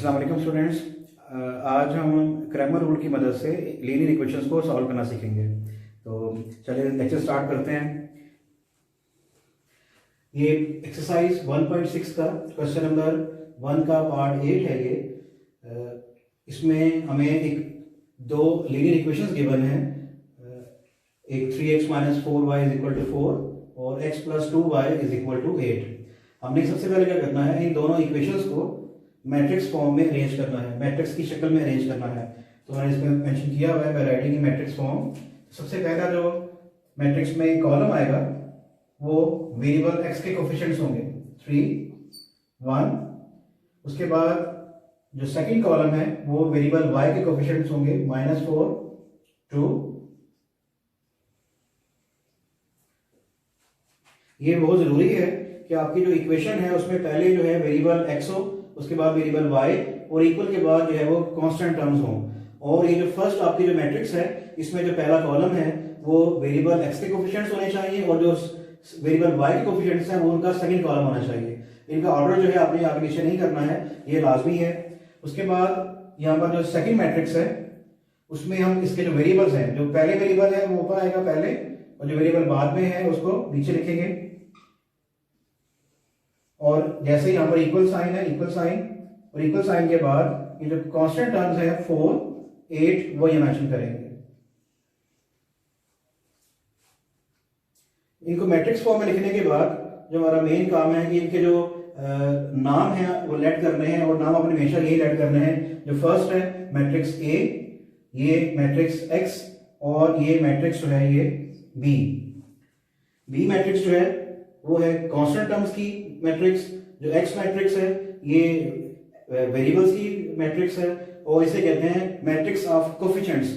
अस्सलाम वालेकुम स्टूडेंट्स। आज हम क्रैमर रूल की मदद से लीनियर इक्वेशंस को सॉल्व करना सीखेंगे। तो चलिए लेक्चर स्टार्ट करते हैं। ये एक्सरसाइज 1.6 का क्वेश्चन नंबर 1 का पार्ट 8 है। ये इसमें हमें दो लीनियर इक्वेशंस गिवन है। एक 3x - 4y = 4 और x + 2y = 8। हमने सबसे पहले क्या करना है, इन दोनों इक्वेशंस को मैट्रिक्स फॉर्म में अरेंज करना है, मैट्रिक्स की शक्ल में अरेंज करना है। तो मैंने इसमें मेंशन किया हुआ है by writing in matrix form. सबसे पहला जो मैट्रिक्स में कॉलम आएगा वो वेरिएबल x के कोफिशिएंट्स होंगे 3, 1। उसके बाद जो सेकंड कॉलम है वो वेरिएबल y के कोफिशिएंट्स होंगे -4, 2। ये बहुत जरूरी है कि आपकी जो इक्वेशन है उसमें पहले जो है वेरिएबल x हो, उसके बाद वेरिएबल y और इक्वल के बाद जो है वो कांस्टेंट टर्म्स हों। और ये जो फर्स्ट आपकी जो मैट्रिक्स है इसमें जो पहला कॉलम है वो वेरिएबल x के कोफिशिएंट्स होने चाहिए और जो वेरिएबल y के कोफिशिएंट्स हैं वो उनका सेकंड कॉलम होना चाहिए। इनका ऑर्डर जो है आपने आगे पीछे नहीं करना है, ये लाजमी है। उसके बाद यहाँ पर जो सेकंड मैट्रिक्स है उसमें हम इसके जो वेरिएबल्स हैं, जो पहले वेरिएबल है वो ऊपर आएगा पहले और जो वेरिएबल बाद में है उसको नीचे लिखेंगे। और जैसे ही यहाँ पर इक्वल साइन है, इक्वल साइन और इक्वल साइन के बाद ये जो कांस्टेंट टर्म्स है 4, 8 वो ये मेंशन करेंगे। इनको मैट्रिक्स फॉर्म में लिखने के बाद जो हमारा मेन काम है कि इनके जो नाम है वो लेट करने हैं और नाम अपने हमेशा यही लेट करने हैं। जो फर्स्ट है मैट्रिक्स A, ये मैट्रिक्स X और ये मैट्रिक्स जो है ये B मैट्रिक्स जो है वो है कांस्टेंट टर्म्स की मैट्रिक्स। जो x मैट्रिक्स है ये वेरिएबल्स की मैट्रिक्स है और इसे कहते हैं मैट्रिक्स ऑफ कोफिशिएंट्स।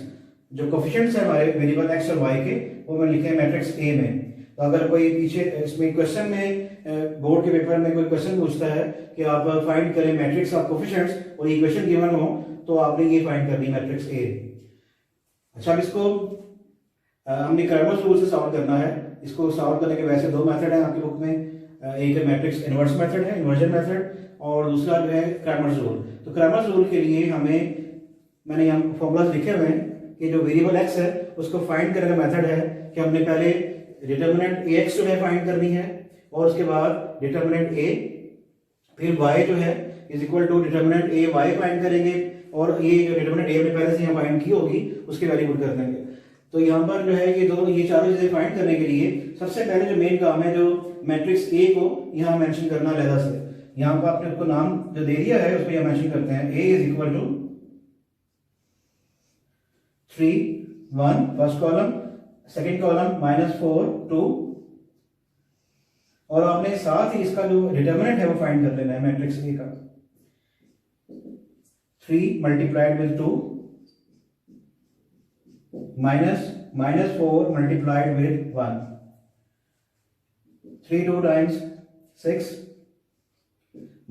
जो कोफिशिएंट्स है हमारे वेरिएबल x और y के वो मैंने लिखे हैं मैट्रिक्स A में। तो अगर कोई पीछे इसमें क्वेश्चन में बोर्ड के पेपर में कोई क्वेश्चन पूछता है कि आप फाइंड करें मैट्रिक्स ऑफ कोफिशिएंट्स और इक्वेशन गिवन हो तो आपने ये फाइंड करनी मैट्रिक्स A। अच्छा, अब इसको हमने क्रैमर्स रूल से सॉल्व करना है। इसको सॉल्व करने के वैसे दो मेथड हैं आपकी बुक में, एक मैट्रिक्स इन्वर्स मेथड है, इन्वर्जन मेथड, और दूसरा जो है क्रैमर्स रूल। तो क्रैमर्स रूल के लिए मैंने यहाँ फॉर्मूलाज लिखे हुए हैं कि जो वेरिएबल x है उसको फाइंड करने का मेथड है कि हमने पहले डिटर्मिनेंट ax जो है फाइंड करनी है और उसके बाद डिटर्मिनेंट a, फिर y जो है = डिटर्मिनेंट a y फाइंड करेंगे और ये जो डिटर्मिनेंट a हमने पहले से यहाँ फाइंड की होगी उसके वैल्यू पुट कर देंगे। तो यहाँ पर जो है ये चारों चीजें फाइंड करने के लिए सबसे पहले जो मेन काम है जो मैट्रिक्स A को यहाँ मेंशन करना अलग से। यहाँ पर आपने उसको नाम जो दे दिया है उसको यहाँ मेंशन करते हैं A = 3, 1 first column, second column -4, 2। और आपने साथ ही इसका जो डिटर्मिनेंट है वो फाइंड कर लेना है मैट्रिक्स A का। 3 × 2 -4 × 1, 3 2 times 6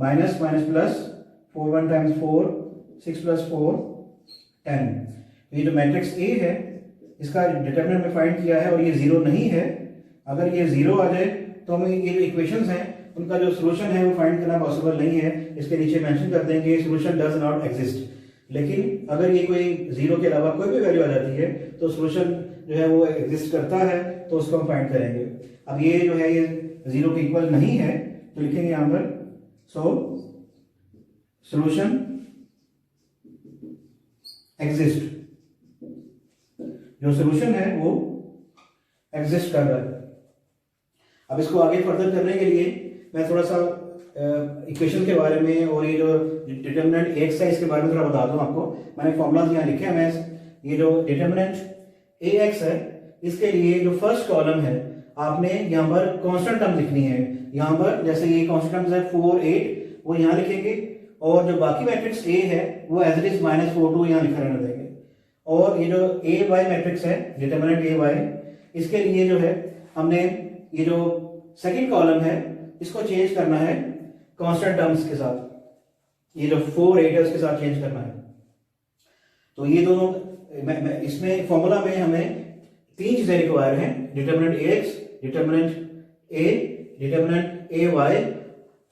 minus plus 4 1 times 4, 6 plus 4 10। ये जो मैट्रिक्स A है इसका डिटरमिनेंट में फाइंड किया है और ये 0 नहीं है। अगर ये 0 आ जाए तो हमें ये जो इक्वेशंस हैं उनका जो सोल्यूशन है वो फाइंड करना पॉसिबल नहीं है। इसके नीचे मेंशन कर देंगे सोल्यूशन डज नॉट एग्जिस्ट। लेकिन अगर ये कोई 0 के अलावा कोई भी वैल्यू आ जाती है तो सोल्यूशन जो है वो एग्जिस्ट करता है, तो उसको हम फाइंड करेंगे। अब ये जो है ये 0 के इक्वल नहीं है तो लिखेंगे यहां पर सोल्यूशन एग्जिस्ट। जो सोल्यूशन है वो एग्जिस्ट कर रहा है। अब इसको आगे फर्दर करने के लिए मैं थोड़ा सा इक्वेशन के बारे में और ये जो डिटर्मिनेंट x है इसके बारे में थोड़ा बता दूं आपको। मैंने फॉर्मूलाज यहाँ लिखे हैं। मैं ये जो डिटर्मिनेंट ax है इसके लिए जो फर्स्ट कॉलम है आपने यहाँ पर कांस्टेंट टर्म लिखनी है। यहाँ पर जैसे ये कांस्टेंट टर्म्स है 4, 8 वो यहाँ लिखेंगे और जो बाकी मैट्रिक्स A है वो एज इट इज -4, 2 यहाँ लिखा रहने देंगे। और ये जो ay मैट्रिक्स है डिटर्मिनेंट ay, इसके लिए जो है हमने ये जो सेकंड कॉलम है इसको चेंज करना है कांस्टेंट टर्म्स के साथ। ये जो 4, 8 है उसके साथ चेंज करना है। तो ये दोनों इसमें फॉर्मूला में हमें 3 चीजें रिक्वायर हैं, determinant ax, determinant a, determinant ay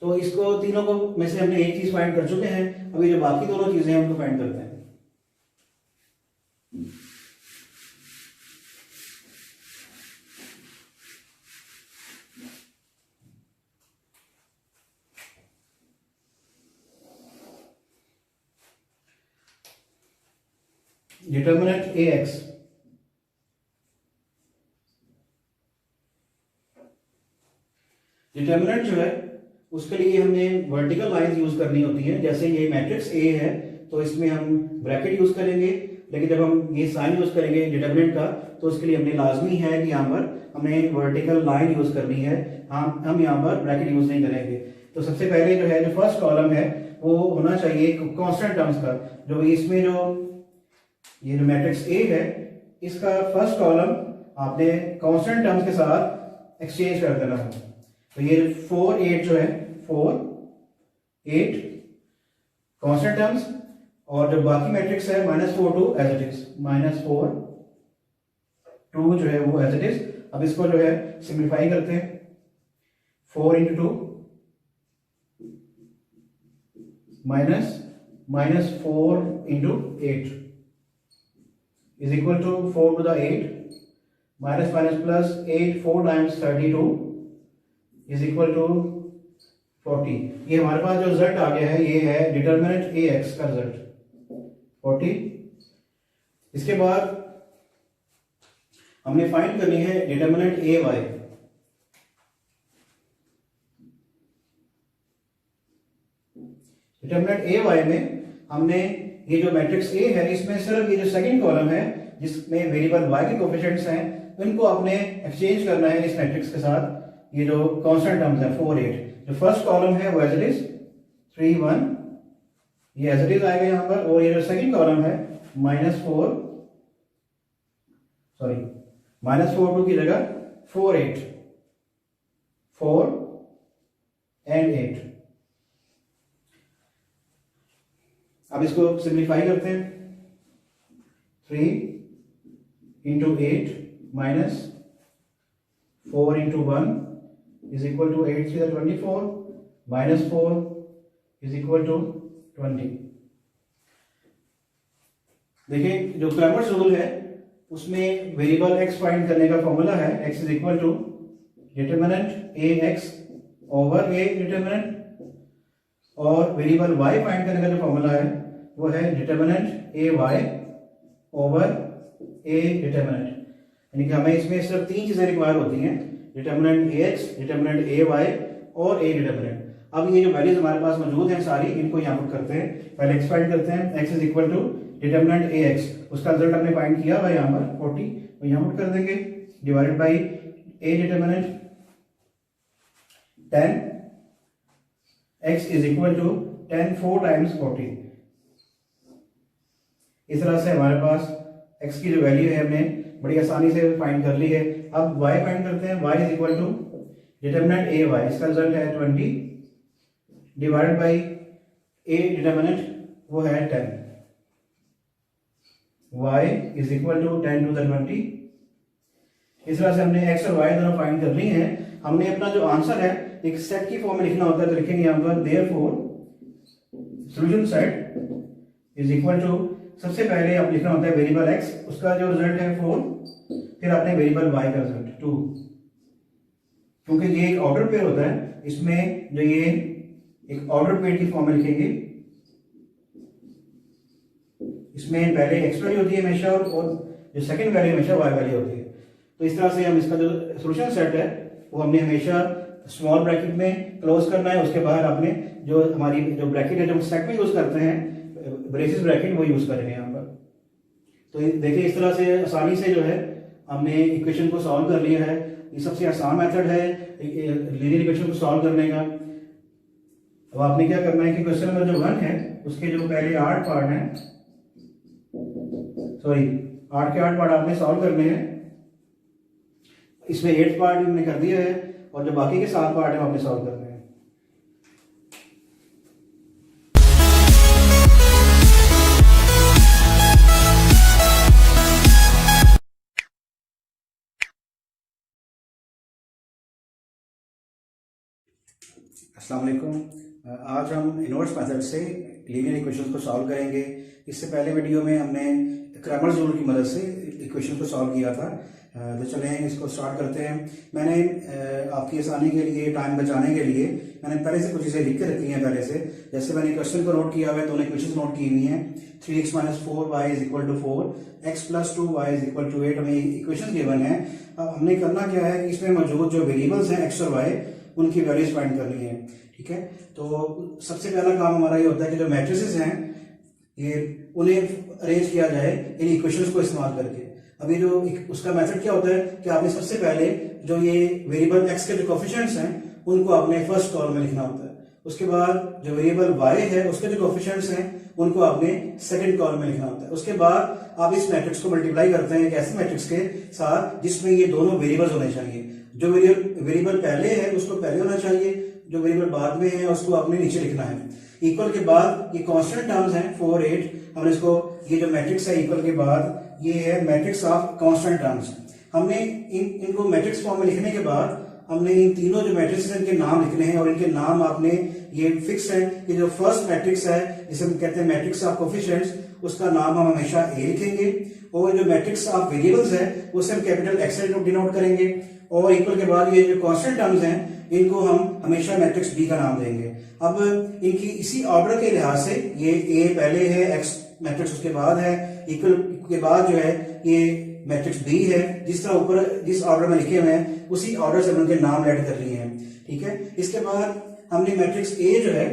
तो इसको तीनों को में से हमने एक चीज फाइंड कर चुके हैं, अभी जो बाकी दोनों चीजें हैं उनको फाइंड करते हैं। डिटर्मिनेंट AX, डिटर्मिनेंट जो है उसके लिए हमने वर्टिकल लाइंस यूज करनी होती है। जैसे ये मैट्रिक्स A है तो इसमें हम ब्रैकेट यूज करेंगे, लेकिन जब हम ये साइन यूज करेंगे डिटर्मिनेंट का तो उसके लिए हमने लाजमी है कि यहाँ पर हमें वर्टिकल लाइन यूज करनी है, हम यहाँ पर ब्रैकेट यूज नहीं करेंगे। तो सबसे पहले जो है जो फर्स्ट कॉलम है वो होना चाहिए कांस्टेंट टर्म्स का। जो इसमें जो ये जो मैट्रिक्स A है इसका फर्स्ट कॉलम आपने कांस्टेंट टर्म्स के साथ एक्सचेंज कर देना है। तो ये 4 8 जो है 4 8 कांस्टेंट टर्म्स, और जो बाकी मैट्रिक्स है -4 2 एज इट इज, -4 2 जो है वो एज इट इज। अब इसको जो है सिंप्लीफाई करते हैं, 4 × 2 -4 × 8 is equal to 4 to the 8 minus plus 8 4 times 32 is equal to 40। ये हमारे पास जो रिजल्ट आ गया है ये है डिटर्मिनेंट AX का रिजल्ट 40। इसके बाद हमने फाइंड करनी है डिटर्मिनेंट AY। डिटर्मिनेंट AY में हमने ये जो मैट्रिक्स A है इसमें सिर्फ ये जो सेकंड कॉलम है जिसमें वेरिएबल y के कोएफिशिएंट्स हैं इनको आपने एक्सचेंज करना है इस मैट्रिक्स के साथ। ये जो कांस्टेंट टर्म्स है 4 8, जो फर्स्ट कॉलम है वो एज इट इज 3 1, ये एज इट इज आएगा यहाँ पर, और ये जो सेकंड कॉलम है -4 2 की जगह 4 8 4 and 8। अब इसको सिंप्लीफाई करते हैं, 3 × 8 minus 4 × 1 is equal to 8 3 24 minus 4 is equal to 20। देखिए जो क्रैमर्स रूल है उसमें वेरिएबल x फाइंड करने का फॉर्मूला है x is equal to determinant AX over A determinant, और वेरिएबल y फाइंड करने का जो फॉर्मूला है वो है determinant AY over A determinant. यानी कि हमें इसमें सिर्फ 3 चीजें रिक्वायर होती हैं, डिटर्मिनेंट AX, डिटर्मिनेंट AY और A डिटर्मिनेंट। अब ये जो वैल्यूज हमारे पास मौजूद हैं सारी इनको यहाँ पुट करते हैं। पहले x फाइंड करते हैं, x is equal to determinant AX, उसका रिजल्ट हमने फाइंड किया हुआ यहाँ पर 40, तो यहाँ पुट कर देंगे, divided by A determinant 10, x is equal to 10 4 times 40। इस तरह से हमारे पास x की जो वैल्यू है हमने बड़ी आसानी से फाइंड कर ली है। अब y फाइंड करते हैं, y is equal to determinant AY, इसका रिजल्ट है 20 डिवाइडेड बाई A डिटर्मिनेंट वो है 10, y is equal to 10 to the 20। इस तरह से हमने x और y दोनों फाइंड कर ली हैं। हमने अपना जो आंसर है एक सेट की फॉर्म में लिखना होता है, तो लिखेंगे यहाँ पर therefore solution set is equal to, सबसे पहले आप लिखना होता है वेरिएबल x, उसका जो रिजल्ट है 4, फिर आपने वेरिएबल y का रिजल्ट 2। क्योंकि ये एक ऑर्डर पेयर होता है, इसमें जो ये एक ऑर्डर पेयर की फॉर्म में लिखेंगे, इसमें पहले x वैल्यू होती है हमेशा और जो सेकंड वैल्यू हमेशा y वैल्यू होती है। तो इस तरह से हम इसका जो सॉल्यूशन सेट है वो हमने हमेशा स्मॉल ब्रैकेट में क्लोज करना है, उसके बाद आपने जो हमारी जो ब्रैकेट है जो सेट में यूज करते हैं ब्रेसिस ब्रैकेट वो यूज करेंगे यहाँ पर। तो देखिए इस तरह से आसानी से जो है हमने इक्वेशन को सॉल्व कर लिया है। ये सबसे आसान मेथड है लीनियर इक्वेशन को सॉल्व करने का। अब आपने क्या करना है कि क्वेश्चन नंबर जो 1 है उसके जो पहले 8 पार्ट हैं, 8 के 8 पार्ट आपने सॉल्व करने हैं। इसमें 8 पार्ट हमने कर दिया है और जो बाकी के 7 पार्ट है वो आपने सॉल्व करने हैं। अस्सलाम वालेकुम। आज हम इनवर्स मेथड से लीनियर इक्वेशंस को सॉल्व करेंगे। इससे पहले वीडियो में हमने क्रैमर्स रूल की मदद से इक्वेशन को सॉल्व किया था। तो चलें इसको स्टार्ट करते हैं। मैंने आपकी आसानी के लिए, टाइम बचाने के लिए मैंने पहले से कुछ चीज़ें लिख के रखी हैं पहले से। जैसे मैंने क्वेश्चन को नोट किया हुआ है, दोनों इक्वेशन नोट की हुई हैं। 3x - 4y = 4, x + 2y = 8 हमें इक्वेशन गिवन है। अब हमने करना क्या है कि इसमें मौजूद जो वेरिएबल्स हैं x और y उनकी वैल्यूज फाइंड करनी है। ठीक है, तो सबसे पहला काम हमारा ये होता है कि जो मैट्रिसेस हैं ये उन्हें अरेंज किया जाए इन इक्वेशंस को इस्तेमाल करके। अभी जो उसका मेथड क्या होता है कि आपने सबसे पहले जो ये वेरिएबल x के जो कोफिशिएंट्स हैं उनको आपने फर्स्ट कॉलम में लिखना होता है। उसके बाद जो वेरिएबल y है उसके जो कोफिशिएंट्स हैं उनको आपने सेकंड कॉलम में लिखना होता है। उसके बाद आप इस मैट्रिक्स को मल्टीप्लाई करते हैं एक ऐसे मैट्रिक्स के साथ जिसमें ये दोनों वेरिएबल्स होने चाहिए। जो वेरिएबल पहले है उसको पहले होना चाहिए, जो वेरिएबल बाद में है उसको आपने नीचे लिखना है। इक्वल के बाद ये कांस्टेंट टर्म्स हैं 4, 8, हमने इसको, ये जो मैट्रिक्स है इक्वल के बाद ये है मैट्रिक्स ऑफ कांस्टेंट टर्म्स। हमने इनको मैट्रिक्स फॉर्म में लिखने के बाद हमने इन तीनों जो मैट्रिक्स हैं इनके नाम लिखने हैं और इनके नाम आपने ये फिक्स है कि जो फर्स्ट मैट्रिक्स है जिसे हम कहते हैं मैट्रिक्स ऑफ कोफिशिएंट्स, उसका नाम हम हमेशा ए लिखेंगे और जो मैट्रिक्स ऑफ वेरिएबल्स है उसे हम कैपिटल एक्स से डिनोट करेंगे और इक्वल के बाद ये जो कांस्टेंट टर्म्स हैं इनको हम हमेशा मैट्रिक्स बी का नाम देंगे। अब इनकी इसी ऑर्डर के लिहाज से ये ए पहले है, एक्स मैट्रिक्स उसके बाद है, इक्वल के बाद जो है ये मैट्रिक्स बी है। जिस तरह ऊपर जिस ऑर्डर में लिखे हुए हैं उसी ऑर्डर से उनके नाम ऐड कर लिए हैं। ठीक है, इसके बाद हमने मैट्रिक्स ए जो है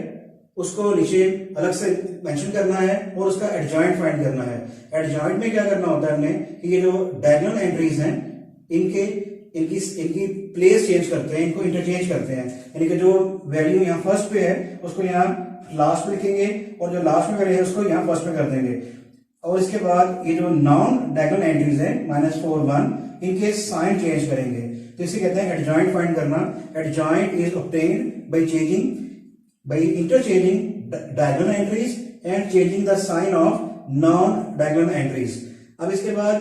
उसको नीचे अलग से मेंशन करना है और उसका एडजॉइंट फाइंड करना है। एडजॉइंट में क्या करना होता है हमने कि ये जो डायगोनल एंट्रीज हैं इनकी प्लेस चेंज करते हैं, इनको इंटरचेंज करते हैं। यानी कि जो वैल्यू यहाँ फर्स्ट पे है उसको यहाँ लास्ट में लिखेंगे और जो लास्ट में वैल्यू है उसको यहाँ फर्स्ट में कर देंगे। और इसके बाद ये जो नॉन डायगोनल एंट्रीज है -4, 1, इनके साइन चेंज करेंगे। तो इसे कहते हैं एडजॉइंट फाइंड करना। Adjoint is obtained by interchanging diagonal entries and changing the sign of non diagonal entries. अब इसके बाद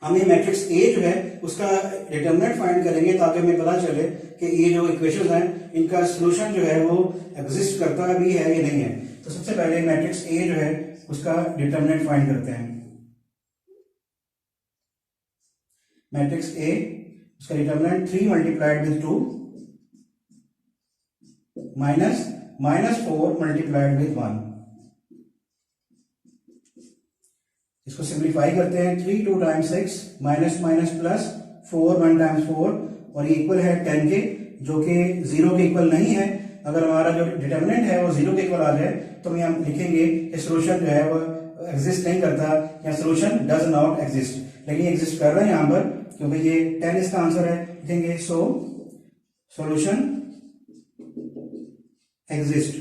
हम ये मैट्रिक्स ए जो है उसका डिटरमिनेंट फाइंड करेंगे ताकि हमें पता चले कि ये जो इक्वेशंस हैं इनका सॉल्यूशन जो है वो एग्जिस्ट करता भी है या नहीं है। तो सबसे पहले मैट्रिक्स ए जो है उसका डिटरमिनेंट फाइंड करते हैं। मैट्रिक्स ए उसका डिटरमिनेंट 3 × 2 -4 × 1। इसको सिंप्लीफाई करते हैं। 3 2 × 6 -, +4 1 × 4 और ये इक्वल है 10 के, जो कि 0 के इक्वल नहीं है। अगर हमारा जो डिटरमिनेंट है वो 0 के इक्वल आ जाए तो हम यहाँ लिखेंगे कि सॉल्यूशन जो है वो एग्जिस्ट नहीं करता या सॉल्यूशन डज नॉट एग्जिस्ट। लेकिन एग्जिस्ट कर रहा है यहाँ पर क्योंकि ये 10 इसका आंसर है। लिखेंगे सो सॉल्यूशन एग्जिस्ट।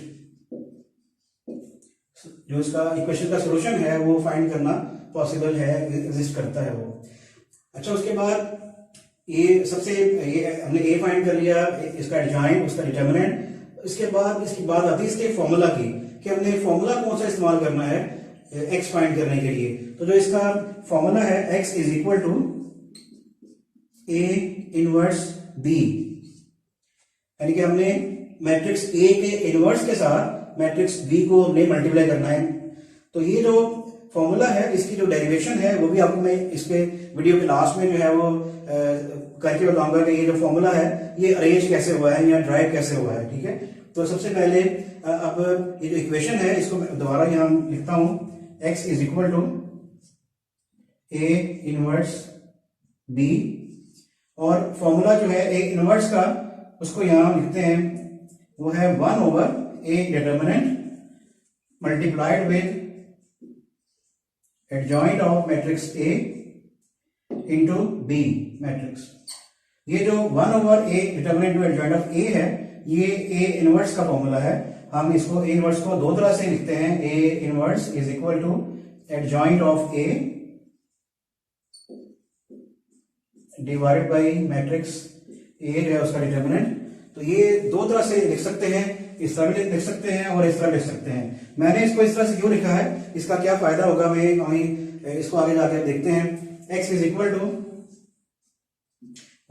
जो इसका इक्वेशन का सॉल्यूशन है वो फाइंड करना पॉसिबल है, एग्जिस्ट करता है वो। अच्छा, उसके बाद ये हमने ए फाइंड कर लिया, इसका एडजॉइंट, उसका डिटरमिनेंट। इसके बाद इसकी बात आती है इसके फॉर्मूला की कि हमने फॉर्मूला कौन सा इस्तेमाल करना है एक्स फाइंड करने के लिए। तो जो इसका फॉर्मूला है x = A इनवर्स b, यानी कि हमने मैट्रिक्स ए के इनवर्स के साथ मैट्रिक्स बी को हमने मल्टीप्लाई करना है। तो ये जो फॉर्मूला है इसकी जो डेरिवेशन है वो भी आपको मैं इसके वीडियो के लास्ट में जो है वो करके बताऊंगा कि ये जो फॉर्मूला है ये अरेंज कैसे हुआ है या ड्राइव कैसे हुआ है। ठीक है, तो सबसे पहले अब ये जो इक्वेशन है इसको दोबारा यहाँ लिखता हूं। x = A इनवर्स b और फॉर्मूला जो है A इनवर्स का उसको यहाँ लिखते हैं, वो है 1/A determinant multiplied with adjoint of matrix A into B matrix. ये जो 1/A determinant with adjoint of A है ये A इनवर्स का फॉर्मूला है। हम इसको A इनवर्स को दो तरह से लिखते हैं। A inverse = adjoint of A divided by matrix A जो है उसका डिटरमिनेंट। तो ये दो तरह से लिख सकते हैं, इस तरह भी लिख सकते हैं और इस तरह लिख सकते हैं। मैंने इसको इस तरह से क्यों लिखा है, इसका क्या फायदा होगा मैं इसको आगे जाकर देखते हैं। x =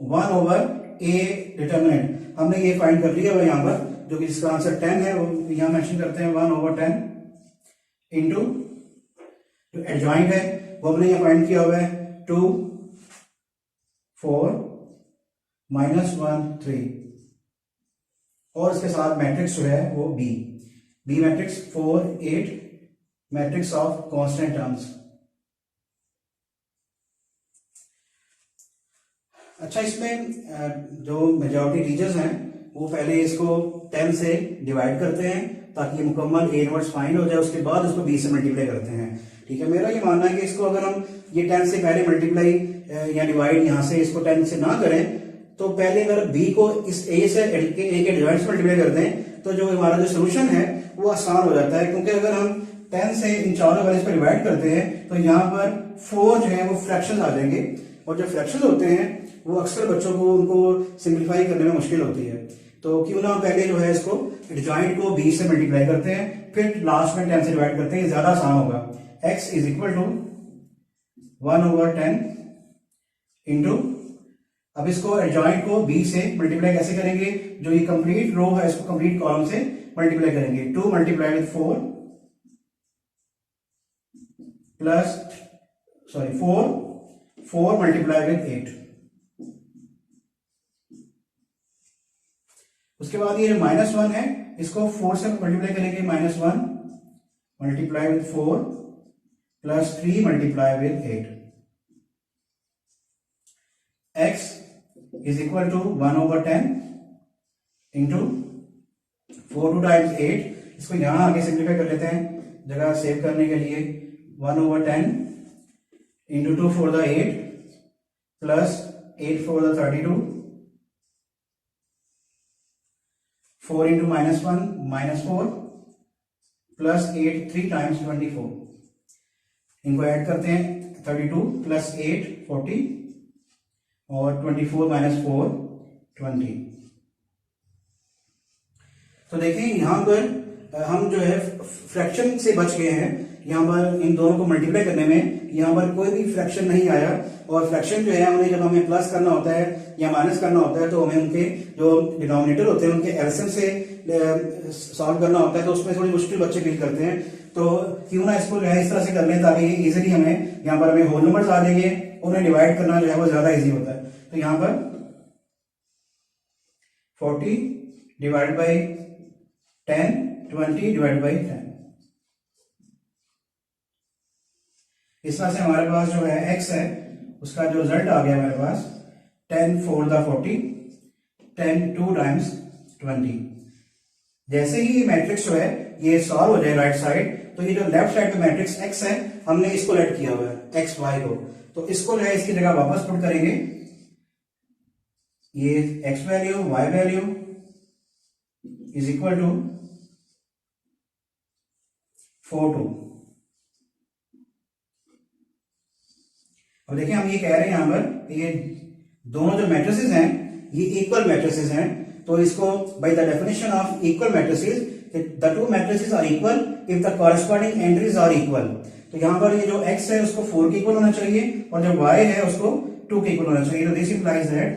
1/A determinant. हमने ये फाइंड कर लिया है यहाँ पर, जो कि जिसका आंसर 10 है, वो यहाँ मेंशन करते हैं 1/10 इंटू जो एडजॉइंट है वो हमने यहाँ फाइंड किया हुआ है 2 4 -1 3, और इसके साथ मैट्रिक्स जो है वो B matrix 4 8 matrix of constant terms. अच्छा, इसमें जो मेजॉरिटी टीचर्स हैं वो पहले इसको 10 से डिवाइड करते हैं ताकि मुकम्मल ए इनवर्स फाइंड हो जाए, उसके बाद उसको बी से मल्टीप्लाई करते हैं। ठीक है, मेरा ये मानना है कि इसको अगर हम ये 10 से पहले मल्टीप्लाई या डिवाइड यहाँ से इसको 10 से ना करें, तो पहले अगर बी को इस ए से ए के डिवाइड से मल्टीप्लाई कर दें तो जो हमारा जो सोल्यूशन है वो आसान हो जाता है, क्योंकि अगर हम 10 से इन चारों वैल्यूज पर डिवाइड करते हैं तो यहाँ पर 4 जो है वो फ्रैक्शन आ जाएंगे, और जो फ्रैक्शन होते हैं वो अक्सर बच्चों को उनको सिंप्लीफाई करने में मुश्किल होती है। तो क्यों ना पहले जो है इसको एडजॉइंट को b से मल्टीप्लाई करते हैं, फिर लास्ट में 10 से डिवाइड करते हैं, ये ज्यादा आसान होगा। x is equal to 1/10 into, अब इसको एडजॉइंट को b से मल्टीप्लाई कैसे करेंगे, जो ये कंप्लीट रो है इसको कंप्लीट कॉलम से मल्टीप्लाई करेंगे। 2 multiply with 4 plus 4 multiply with 8, उसके बाद ये -1 है इसको 4 से मल्टीप्लाई करेंगे, -1 multiply with 4 plus 3 multiply with 8, x is equal to 1/10 into 4 2 times 8, इसको यहां आगे सिंप्लीफाई कर लेते हैं जगह सेव करने के लिए। 1/10 into 2 4 8 plus 8 4 32, 4 into -1 -4 plus 8 3 times 24, इनको ऐड करते हैं 32 प्लस 8 40 और 24 -4 20। तो देखें यहां पर हम जो है फ्रैक्शन से बच गए हैं, यहां पर इन दोनों को मल्टीप्लाई करने में यहां पर कोई भी फ्रैक्शन नहीं आया, और फ्रैक्शन जो है उन्हें जब हमें प्लस करना होता है या माइनस करना होता है तो हमें उनके जो डिनोमिनेटर होते हैं उनके एलसीएम से सॉल्व करना होता है, तो उसमें थोड़ी मुश्किल बच्चे फील करते हैं। तो क्यों ना इसको जो है इस तरह से कर लें ताकि इजीली हमें यहाँ पर हमें होल नंबर्स आ जाएंगे, उन्हें डिवाइड करना जो है वो ज्यादा इजी होता है। तो यहाँ पर 40 डिवाइड बाई 10 20 डिवाइड बाई 10, इस तरह से हमारे पास जो है x है उसका जो रिजल्ट आ गया हमारे पास 10 4 40 10 2 टाइम्स 20। जैसे ही मैट्रिक्स जो है ये सॉल्व हो जाए राइट साइड, तो ये जो लेफ्ट साइड पे मैट्रिक्स x है हमने इसको लेट किया हुआ है x y को, तो इसको जो है इसकी जगह वापस पुट करेंगे, ये x value y value is equal to 4 2। अब देखिए हम ये कह रहे हैं यहां पर ये दोनों जो मैट्रिसेस हैं ये इक्वल मैट्रिसेस हैं, तो इसको by the definition of equal matrices the two matrices are equal if the corresponding entries are equal. तो यहां पर ये जो x है उसको 4 के इक्वल होना चाहिए और जो y है उसको 2 के इक्वल होना चाहिए। तो this implies that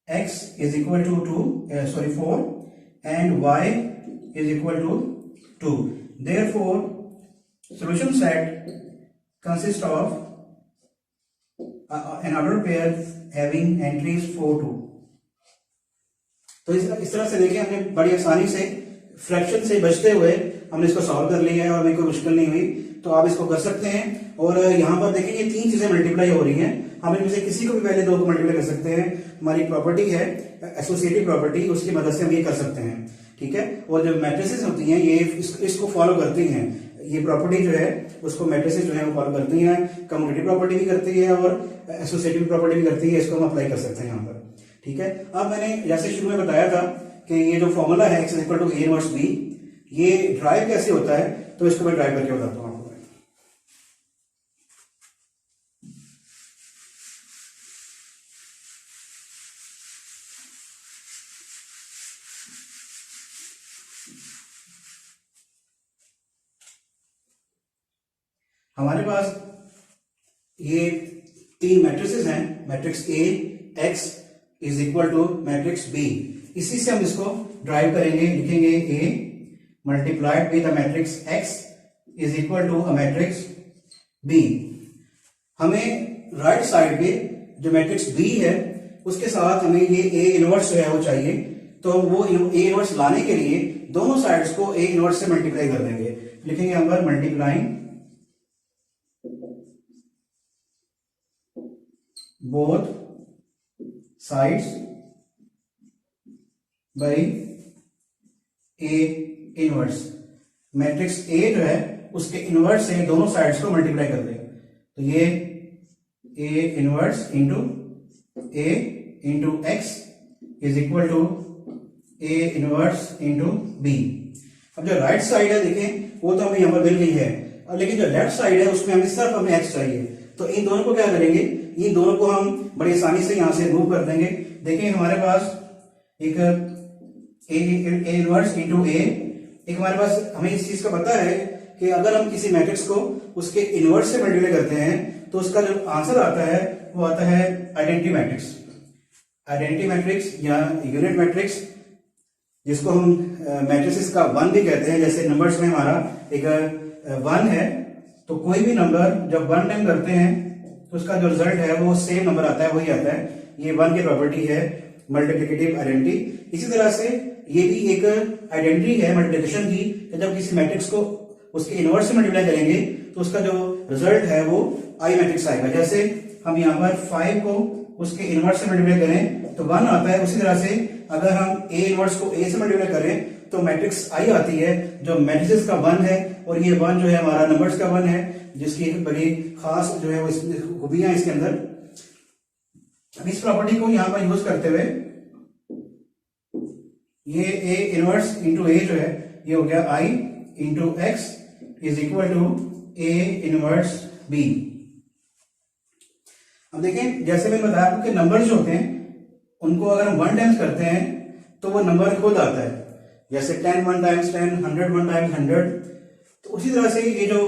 x is equal to 4 and y is equal to 2। Therefore solution set consist of an ordered pair having entries 4 2। तो इस तरह से देखिए हमने बड़ी आसानी से फ्रैक्शन से बचते हुए हमने इसको सॉल्व कर लिया है और हमें कोई मुश्किल नहीं हुई, तो आप इसको कर सकते हैं। और यहाँ पर देखिए ये 3 चीजें मल्टीप्लाई हो रही हैं, हम इनमें से किसी को भी पहले 2 को मल्टीप्लाई कर सकते हैं। हमारी प्रॉपर्टी है एसोसिएटिव प्रॉपर्टी, उसकी मदद से हम ये कर सकते हैं, ठीक है। और जो मैट्रिसेस होती हैं ये इसको फॉलो करती हैं, ये प्रॉपर्टी जो है उसको मैट्रिसेस जो है वो फॉलो करती हैं, कम्युटेटिव प्रॉपर्टी भी करती है और एसोसिएटिव प्रॉपर्टी भी करती है, इसको हम अप्लाई कर सकते हैं यहाँ पर, ठीक है। अब मैंने जैसे शुरू में बताया था कि ये जो फॉर्मूला है x equal to a inverse b, ये ड्राइव कैसे होता है, तो इसको मैं ड्राइव करके बताता हूँ आपको। हमारे पास ये 3 मैट्रिसेस हैं, matrix A, X is equal to matrix B. इसी से हम इसको ड्राइव करेंगे, लिखेंगे A multiplied with the matrix X is equal to a matrix B. हमें राइट साइड पे जो मैट्रिक्स बी है उसके साथ हमें ये ए इनवर्स जो है वो चाहिए, तो वो ए इनवर्स लाने के लिए दोनों साइड्स को ए इनवर्स से मल्टीप्लाई कर देंगे। लिखेंगे यहां पर multiplying both sides by A inverse. Matrix A जो है उसके इनवर्स से दोनों साइड्स को मल्टीप्लाई कर देंगे, तो ये A inverse into A into X is equal to A inverse into B. अब जो राइट साइड है देखें वो तो हमें यहां पर मिल गई है, अब लेकिन जो लेफ्ट साइड है उसमें हमें सिर्फ हमें एक्स चाहिए, तो इन दोनों को क्या करेंगे, इन दोनों को हम बड़ी आसानी से यहां से रिमूव कर देंगे। देखिए हमारे पास एक ए इनवर्स इंटू ए, एक हमारे पास हमें इस चीज का पता है कि अगर हम किसी मैट्रिक्स को उसके इनवर्स से मल्टीप्लाई करते हैं तो उसका जो आंसर आता है वो आता है आइडेंटिटी मैट्रिक्स। आइडेंटिटी मैट्रिक्स या यूनिट मैट्रिक्स, जिसको हम मैट्रिसेस का वन भी कहते हैं। जैसे नंबर्स में हमारा एक वन है, तो कोई भी नंबर जब वन टाइम करते हैं तो उसका जो रिजल्ट है वो सेम नंबर आता है, वही आता है। ये वन की प्रॉपर्टी है मल्टीप्लिकेटिव आइडेंटिटी। इसी तरह से ये भी एक आइडेंटिटी है मल्टीप्लिकेशन की, जब किसी मैट्रिक्स को उसके इनवर्स से मल्टीप्लाई करेंगे तो उसका जो रिजल्ट है वो आई मैट्रिक्स आएगा। जैसे हम यहाँ पर 5 को उसके इनवर्स से मल्टीप्लाई करें तो 1 आता है, उसी तरह से अगर हम ए इनवर्स को ए से मल्टीप्लाई करें तो मैट्रिक्स आई आती है, जो मैट्रिसेस का 1 है। और ये 1 जो है हमारा नंबर्स का 1 है, जिसकी एक बड़ी खास जो है वो खूबियां इसके अंदर। अब इस प्रॉपर्टी को यहां पर यूज करते हुए ये ए इनवर्स इंटू ए जो है ये हो गया I into X is equal to A inverse B. अब देखें जैसे मैंने बताया आपको कि नंबर जो होते हैं उनको अगर हम 1 टाइम्स करते हैं तो वो नंबर खुद आता है। जैसे 10 1 टाइम्स 10, 100 1 टाइम्स 100। तो उसी तरह से ये जो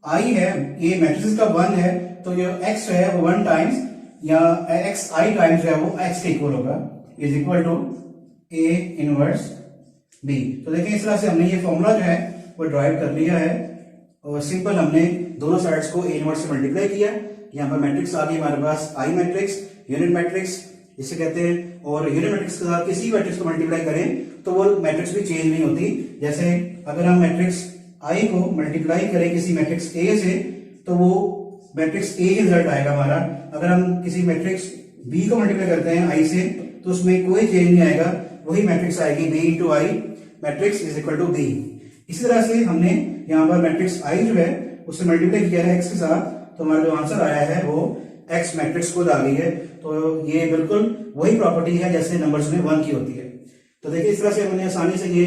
आई है ये मैट्रिक्स का 1 है, तो जो एक्स है वो 1 टाइम्स या एक्स आई टाइम्स जो है वो एक्स के इक्वल होगा, is equal to A inverse B. तो देखिए इस तरह से हमने ये फॉर्मूला जो है वो ड्राइव कर लिया है और सिंपल हमने दोनों साइड्स को ए इनवर्स से मल्टीप्लाई किया। यहाँ पर मैट्रिक्स आ गई हमारे पास आई मैट्रिक्स, यूनिट मैट्रिक्स जिसे कहते हैं। और यूनिट मैट्रिक्स के साथ किसी मैट्रिक्स को मल्टीप्लाई करें तो वो मैट्रिक्स भी चेंज नहीं होती। जैसे अगर हम मैट्रिक्स आई को मल्टीप्लाई करें किसी मैट्रिक्स ए से तो वो मैट्रिक्स ए रिजल्ट आएगा हमारा। अगर हम किसी मैट्रिक्स बी को मल्टीप्लाई करते हैं आई से तो उसमें कोई चेंज नहीं आएगा, वही मैट्रिक्स आएगी B into I, matrix is equal to B. इसी तरह से हमने यहाँ पर मैट्रिक्स आई जो है उससे मल्टीप्लाई किया है एक्स के साथ, तो हमारा जो आंसर आया है वो एक्स मैट्रिक्स खुद आ गई है। तो ये बिल्कुल वही प्रॉपर्टी है जैसे नंबर्स में 1 की होती है। तो देखिए इस तरह से हमने आसानी से ये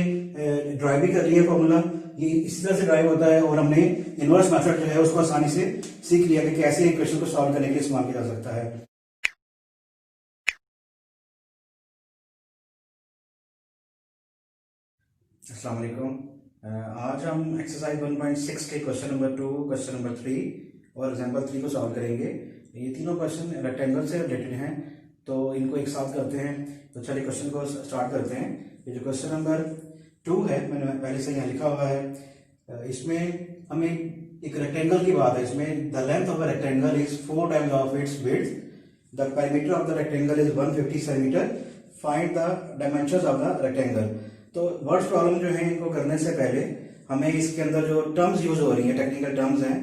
ड्राइव भी कर लिया फॉर्मूला, ये इसी तरह से ड्राइव होता है। और हमने इनवर्स मेथड जो है उसको आसानी से सीख लिया कि कैसे क्वेश्चन को सॉल्व करने के लिए इस्तेमाल किया जा सकता है। अस्सलाम वालेकुम। आज हम एक्सरसाइज 1.6 के क्वेश्चन नंबर 2, क्वेश्चन नंबर 3 और एग्जाम्पल 3 को सॉल्व करेंगे। ये तीनों क्वेश्चन रेक्टेंगल से रिलेटेड हैं, तो इनको एक साथ करते हैं। तो चलिए क्वेश्चन को स्टार्ट करते हैं। ये जो क्वेश्चन नंबर 2 है मैंने पहले से यहाँ लिखा हुआ है, इसमें हमें एक रेक्टेंगल की बात है। इसमें the length of a rectangle is 4 times of its width, the perimeter of the rectangle is 150 centimetre, find the dimensions of the rectangle. तो वर्ड्स प्रॉब्लम जो है इनको करने से पहले हमें इसके अंदर जो टर्म्स यूज हो रही हैं, टेक्निकल टर्म्स हैं,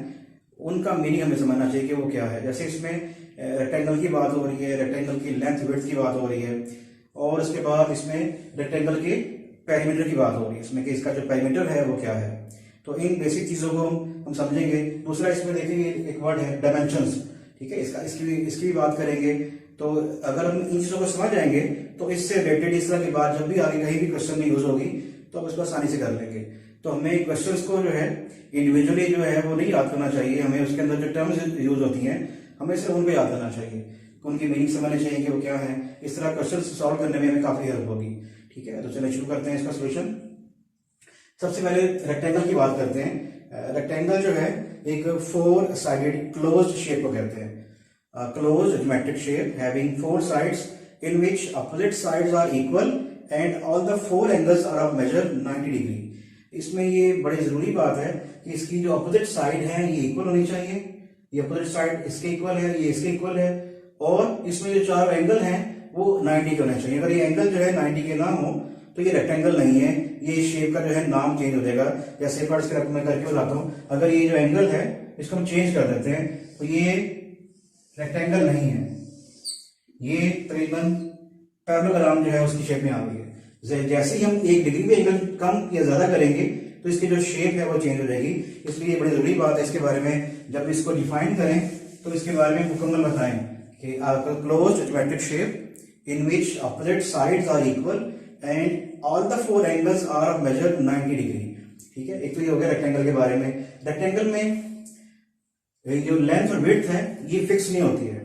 उनका मीनिंग हमें समझना चाहिए कि वो क्या है। जैसे इसमें रेक्टेंगल की बात हो रही है, रेक्टेंगल की लेंथ विड्थ की बात हो रही है, और उसके बाद इसमें रेक्टेंगल के पेरीमीटर की बात हो रही है, इसमें कि इसका जो पेरीमीटर है वो क्या है। तो इन बेसिक चीजों को हम समझेंगे। दूसरा इसमें देखेंगे एक वर्ड है डायमेंशंस, ठीक है, इसकी भी बात करेंगे। तो अगर हम इन चीजों को समझ जाएंगे तो इससे रिलेटेड इस तरह की बात जब भी आगे कहीं भी क्वेश्चन में यूज होगी तो हम उसको आसानी से कर लेंगे। तो हमें क्वेश्चंस को जो है इंडिविजुअली जो है वो नहीं याद करना चाहिए, हमें उसके अंदर जो टर्म्स यूज होती हैं हमें सिर्फ उनको याद करना चाहिए, उनकी मीनिंग समझनी चाहिए कि वो क्या है। इस तरह क्वेश्चन सॉल्व करने में हमें काफी हेल्प होगी। ठीक है, तो चलिए शुरू करते हैं इसका सोल्यूशन। सबसे पहले रेक्टेंगल की बात करते हैं। रेक्टेंगल जो है एक 4 साइडेड क्लोज्ड शेप को कहते हैं। Closed geometric shape having 4 sides in which opposite sides are equal and all the four angles are of measure 90 degree. इसमें ये बड़ी जरूरी बात है कि इसकी जो अपोजिट साइड है ये इक्वल होनी चाहिए, ये अपोजिट साइड इसके इक्वल है, ये इसके इक्वल है, और इसमें जो चार एंगल हैं वो 90 के होने चाहिए। अगर ये एंगल जो है 90 के ना हो तो ये रेक्टेंगल नहीं है, ये शेप का जो है नाम चेंज हो जाएगा। जैसे फर्स्ट करके मैं करके बताता हूँ, अगर ये जो एंगल है इसको हम चेंज कर देते हैं तो ये रेक्टेंगल नहीं है, ये तकरीबन पैरेललोग्राम जो है उसकी शेप में आ गई है। जैसे ही हम 1 डिग्री भी एंगल कम या ज्यादा करेंगे तो इसकी जो शेप है वो चेंज हो जाएगी। इसलिए बड़ी जरूरी बात है इसके बारे में, जब इसको डिफाइन करें तो इसके बारे में मुकम्मल बताएं कि closed geometric shape in which opposite sides are equal and all the four angles are of measure 90 degree. ठीक है, एक तो ये हो गया रेक्टेंगल के बारे में। रेक्टेंगल में जो लेंथ और विड्थ है ये फिक्स नहीं होती है,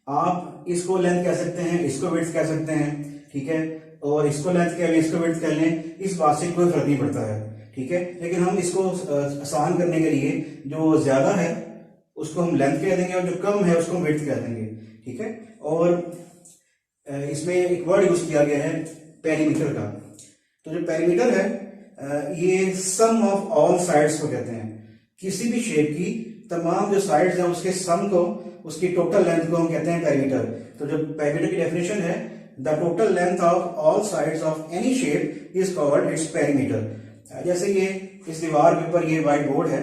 आप इसको लेंथ कह सकते हैं, इसको विड्थ कह सकते हैं, ठीक है, और इसको लेंथ कह लें, इसको विड्थ कह लें, इस बात से कोई फर्क नहीं पड़ता है। ठीक है, लेकिन हम इसको आसान करने के लिए जो ज्यादा है उसको हम लेंथ कह देंगे और जो कम है उसको हम विड्थ कह देंगे। ठीक है, और इसमें एक वर्ड यूज किया गया है पेरीमीटर का। तो जो पेरीमीटर है ये सम ऑफ ऑल साइड्स को कहते हैं। किसी भी शेप की तमाम जो साइड्स हैं उसके सम को, उसकी टोटल लेंथ को हम कहते हैं पेरीमीटर। तो जो पेरीमीटर की डेफिनेशन है, the total length of all sides of any shape is called its perimeter. जैसे ये इस दीवार के ऊपर ये व्हाइट बोर्ड है,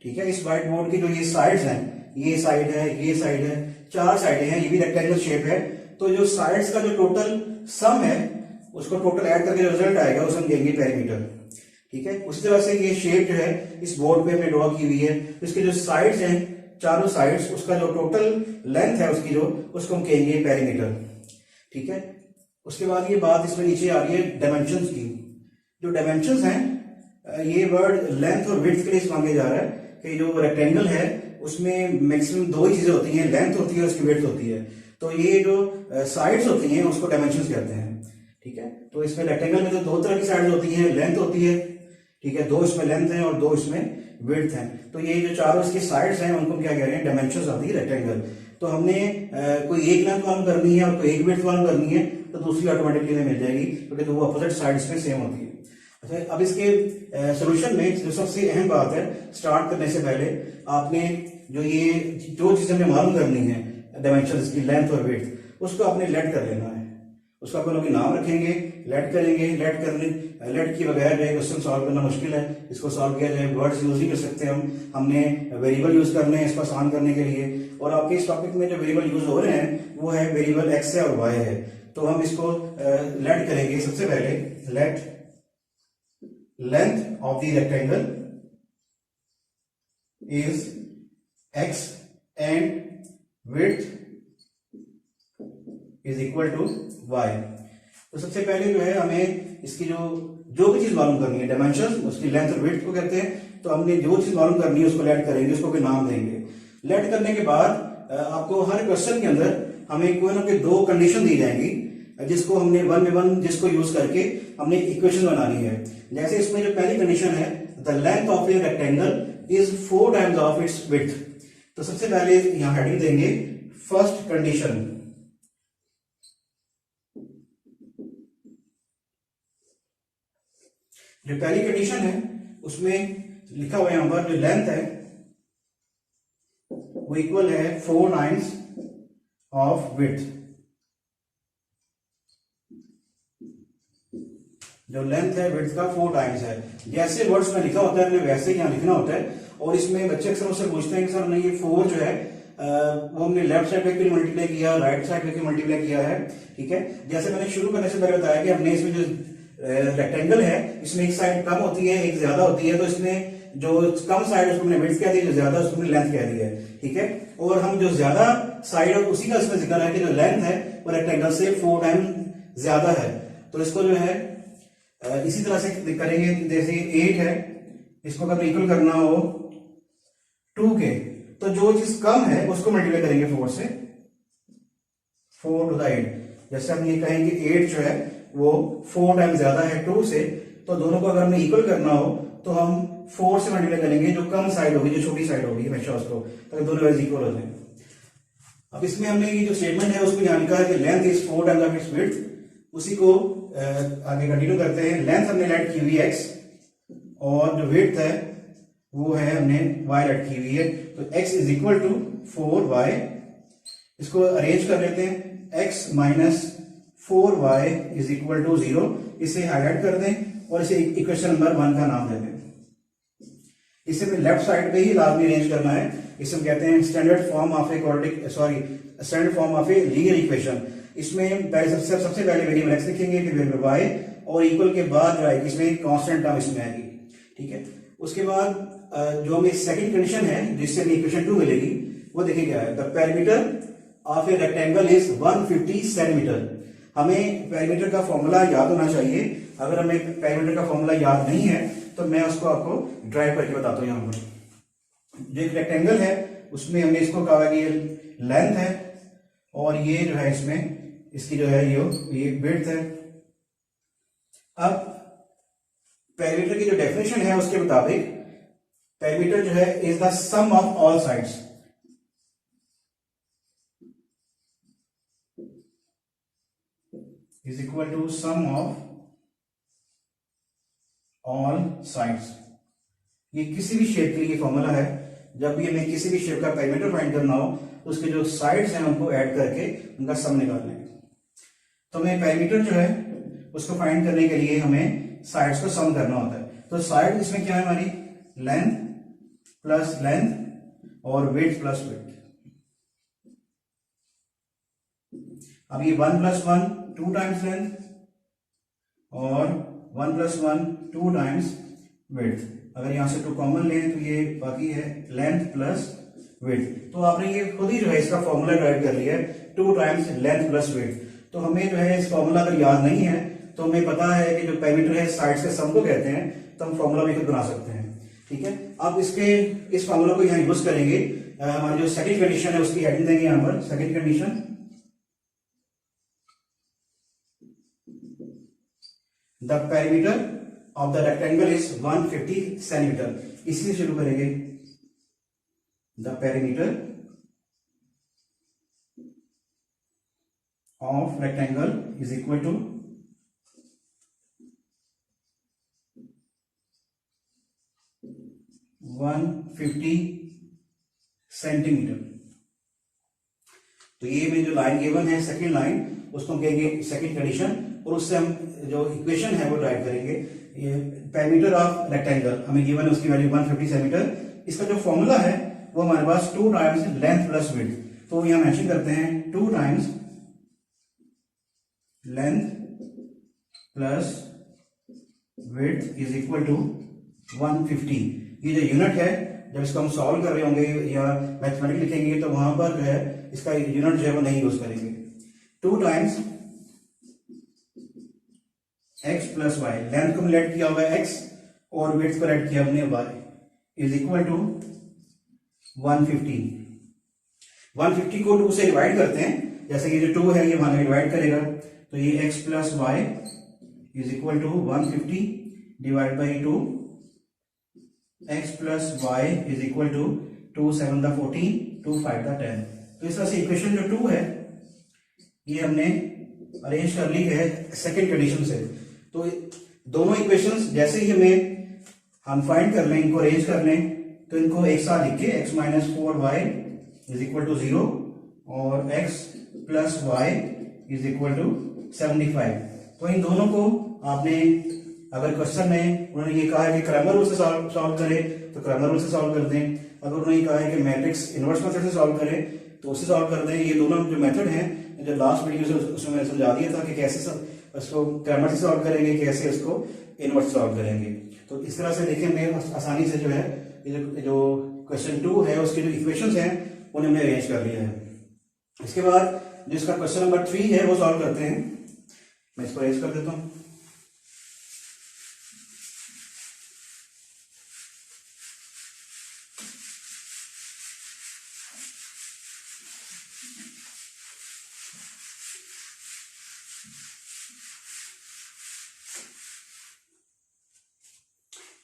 ठीक है, इस व्हाइट बोर्ड की जो ये साइड्स हैं, ये साइड है, ये साइड है, 4 साइडें हैं, ये भी रेक्टेंगल शेप है। तो जो साइड्स का जो टोटल सम है उसको टोटल ऐड करके जो रिजल्ट आएगा उसे हम कहेंगे पेरीमीटर। ठीक है, उसी तरह से ये शेप जो है इस बोर्ड पे हमने ड्रॉ की हुई है, इसके जो साइड्स हैं, चारों साइड्स, उसका जो टोटल लेंथ है उसकी जो, उसको हम कहेंगे पेरीमीटर। ठीक है, उसके बाद ये बात इसमें नीचे आ रही है डायमेंशंस की। जो डायमेंशंस हैं ये वर्ड लेंथ और विड्थ के लिए इस्तेमाल किया जा रहा है कि जो रेक्टेंगल है उसमें मैक्सिमम 2 ही चीजें होती हैं, लेंथ होती है और उसकी विड्थ होती है। तो ये जो साइड्स होती हैं उसको डायमेंशंस कहते हैं। ठीक है, तो इसमें रेक्टेंगल में जो 2 तरह की साइड्स होती हैं, लेंथ होती है, ठीक है, 2 इसमें लेंथ है और 2 इसमें विड्थ है। तो ये जो चारों इसकी साइड्स हैं उनको क्या कह रहे हैं, डायमेंशंस ऑफ द रेक्टेंगल। तो हमने कोई एक लेंथ मालूम करनी है और कोई एक विड्थ मालूम करनी है तो दूसरी ऑटोमेटिकली मिल जाएगी, क्योंकि तो वो अपोजिट साइड्स में सेम होती है। अच्छा, अब इसके सॉल्यूशन में जो सबसे अहम बात है, स्टार्ट करने से पहले आपने जो चीजें हमें मालूम करनी है, डायमेंशंस की लेंथ और विड्थ, उसको आपने लेट कर लेना है। उसका आप लोग नाम रखेंगे, लेट करेंगे। लेट के बगैर जो है क्वेश्चन सॉल्व करना मुश्किल है, इसको सॉल्व किया जाए, वर्ड्स यूज नहीं कर सकते हमने वेरिएबल यूज करने हैं इसको आसान करने के लिए। और आपके इस टॉपिक में जो वेरिएबल यूज हो रहे हैं वो है वेरिएबल एक्स है और वाई है। तो हम इसको लेट करेंगे। सबसे पहले let length of the rectangle is x and width is equal to y। तो सबसे पहले जो है हमें इसकी जो भी चीज मालूम करनी है, डायमेंशन, उसकी लेंथ और विड्थ को कहते हैं। तो हमने जो चीज मालूम करनी है उसको लेट करेंगे, उसको कोई नाम देंगे। लेट करने के बाद आपको हर क्वेश्चन के अंदर हमें कोई ना कोई 2 कंडीशन दी जाएंगी, जिसको हमने 1 by 1 जिसको यूज करके हमने इक्वेशन बनानी है। जैसे इसमें जो पहली कंडीशन है, the length of a rectangle is 4 times of its width. तो सबसे पहले यहां हेडिंग देंगे फर्स्ट कंडीशन। जो पहली कंडीशन है उसमें लिखा हुआ है यहां पर जो लेंथ है वो इक्वल है 4 टाइम्स ऑफ विड्थ। जो लेंथ है विड्थ का 4 टाइम्स है। जैसे वर्ड्स में लिखा होता है हमने वैसे यहां लिखना होता है। और इसमें बच्चे अक्सर मुझसे पूछते हैं कि सर हमने ये 4 जो है वो हमने लेफ्ट साइड पे क्यों मल्टीप्लाई किया, राइट साइड पे क्यों मल्टीप्लाई किया है। ठीक है, जैसे मैंने शुरू करने से पहले बताया कि हमने इसमें जो रेक्टेंगल है इसमें एक साइड कम होती है, एक ज्यादा होती है। तो इसमें जो कम साइड उसको हमने विड्थ कह दी, जो ज्यादा उसको हमने लेंथ कह दी है। ठीक है, और हम जो ज्यादा साइड और उसी का इसमें जिक्र है कि जो लेंथ है वो रेक्टेंगल से 4 टाइम ज्यादा है। तो इसको जो है इसी तरह से करेंगे। जैसे 8 है, इसको अगर इक्वल करना हो 2 के, तो जो चीज कम है उसको मल्टीप्लाई करेंगे 4 से, 4 to the 8। जैसे हम ये कहेंगे 8 जो है वो 4 टाइम ज्यादा है 2 से, तो दोनों को अगर हमें इक्वल करना हो तो हम 4 से मल्टीप्लाई करेंगे। जो कम साइड होगी, जो छोटी साइड होगी, हमेशा उसको, ताकि दोनों वैल्यूज इक्वल हो जाए। अब इसमें हमने ये जो स्टेटमेंट है उसको यहाँ लिखा है कि length is 4 times of its width, उसी को आगे कंटिन्यू करते हैं। लेंथ हमने लेट की हुई है x और जो विड्थ है वो है हमने y लेट की हुई है, तो x is equal to 4y। इसको अरेंज कर लेते हैं, x minus 4y is equal to 0, इसे हाईलाइट कर दें और इसे इक्वेशन नंबर 1 का नाम दे दें। इसे हमें लेफ्ट साइड पे ही लाजमी अरेंज करना है। इसे हम कहते हैं standard form of a quadratic standard form of a linear equation. इसमें पहले सबसे पहले वेरिएबल x लिखेंगे, फिर वेरिएबल y और इक्वल के बाद जो है इसमें कांस्टेंट टर्म इसमें आएगी, ठीक है। उसके बाद जो हमें सेकंड कंडीशन है जिससे हमें इक्वेशन 2 मिलेगी वो देखिए क्या है, the perimeter of a rectangle is 150 centimetre. हमें पेरीमीटर का फॉर्मूला याद होना चाहिए। अगर हमें पेरीमीटर का फॉर्मूला याद नहीं है तो मैं उसको आपको ड्राइव करके बताता हूँ। यहाँ पर जो एक रेक्टेंगल है उसमें हमने इसको कहा कि ये लेंथ है और ये जो है इसमें इसकी जो है ये विड्थ है। अब पेरीमीटर की जो डेफिनेशन है उसके मुताबिक पेरीमीटर जो है is the sum of all sides. Is equal to sum of all sides. ये किसी भी शेप के लिए फॉर्मूला है। जब भी हमें किसी भी शेप का पेरीमीटर फाइंड करना हो तो उसके जो साइड्स हैं उनको ऐड करके उनका सम निकालना है। तो हमें पेरीमीटर जो है उसको फाइंड करने के लिए हमें साइड्स को सम करना होता है। तो साइड इसमें क्या है हमारी, लेंथ प्लस लेंथ और विड्थ प्लस विड्थ। अब ये 1 + 1 2 टाइम्स लेंथ और 1 + 1 2 टाइम्स विड्थ। अगर यहां से 2 कॉमन लें तो ये बाकी है लेंथ प्लस विड्थ। तो आपने ये खुद ही जो है इसका फॉर्मूला ड्राइव कर लिया है 2 टाइम्स लेंथ प्लस विड्थ। तो हमें जो है इस फॉर्मूला अगर याद नहीं है तो हमें पता है कि जो पेरीमीटर है साइड्स के सम को कहते हैं, तो हम फॉर्मूला भी खुद बना सकते हैं, ठीक है। अब इस फॉर्मूला को यहाँ यूज करेंगे। हमारी जो सेकंड कंडीशन है उसकी हेडिंग देंगे यहाँ पर, second condition the perimeter of the rectangle is 150 centimetre. इसलिए शुरू करेंगे, the perimeter of rectangle is equal to 150 centimetre. तो ये में जो लाइन गिवन है सेकंड लाइन उसको हम कहेंगे सेकंड कंडीशन, और उससे हम जो इक्वेशन है वो ड्राइव करेंगे। ये पेरीमीटर ऑफ रेक्टेंगल हमें गिवन है, उसकी वैल्यू 150 सेंटीमीटर। इसका जो फॉर्मूला है वो हमारे पास 2 टाइम्स लेंथ प्लस विड्थ। तो यहां मेंशन करते हैं 2 times length plus width is equal to 150। ये जो यूनिट है जब इसको हम सॉल्व कर रहे होंगे या मैथमेटिक लिखेंगे तो वहां पर जो है इसका यूनिट जो है वो नहीं यूज करेंगे। 2 times x plus Y, length को लेट किया हुआ है x और विड्थ को लेट किया हमने y, इज इक्वल टू 150। 150 को 2 से डिवाइड करते हैं, जैसे कि जो 2 है ये वहां डिवाइड करेगा, तो ये x plus Y is equal to 150 divide by 2, x plus Y is equal to 2 7 द 14 2 5 द 10। तो इस तरह से इक्वेशन जो 2 है ये हमने अरेंज कर ली है सेकंड कंडीशन से। तो दोनों इक्वेशंस जैसे ही हम फाइंड कर लें, इनको अरेंज कर लें, तो इनको एक साथ लिख के x minus 4y is equal to 0 और x plus Y is equal to 75। तो इन दोनों को आपने अगर क्वेश्चन में उन्होंने ये कहा है कि क्रैमर रूल से सॉल्व करें तो क्रैमर रूल से सॉल्व कर दें। अगर उन्होंने कहा है कि मैट्रिक्स इनवर्स मेथड से सॉल्व करें तो उससे सॉल्व कर दें। ये दोनों जो मेथड हैं, जो लास्ट वीडियो से उसमें मैंने समझा दिया था कि कैसे उसको क्रैमर से सॉल्व करेंगे, कैसे उसको इनवर्स सॉल्व करेंगे। तो इस तरह से देखें मैं आसानी से जो है जो क्वेश्चन 2 है उसके जो इक्वेशंस हैं उन्हें हमने अरेंज कर लिया है। इसके बाद जिसका क्वेश्चन नंबर 3 है वो सॉल्व करते हैं। मैं इसको अरेंज कर देता हूं।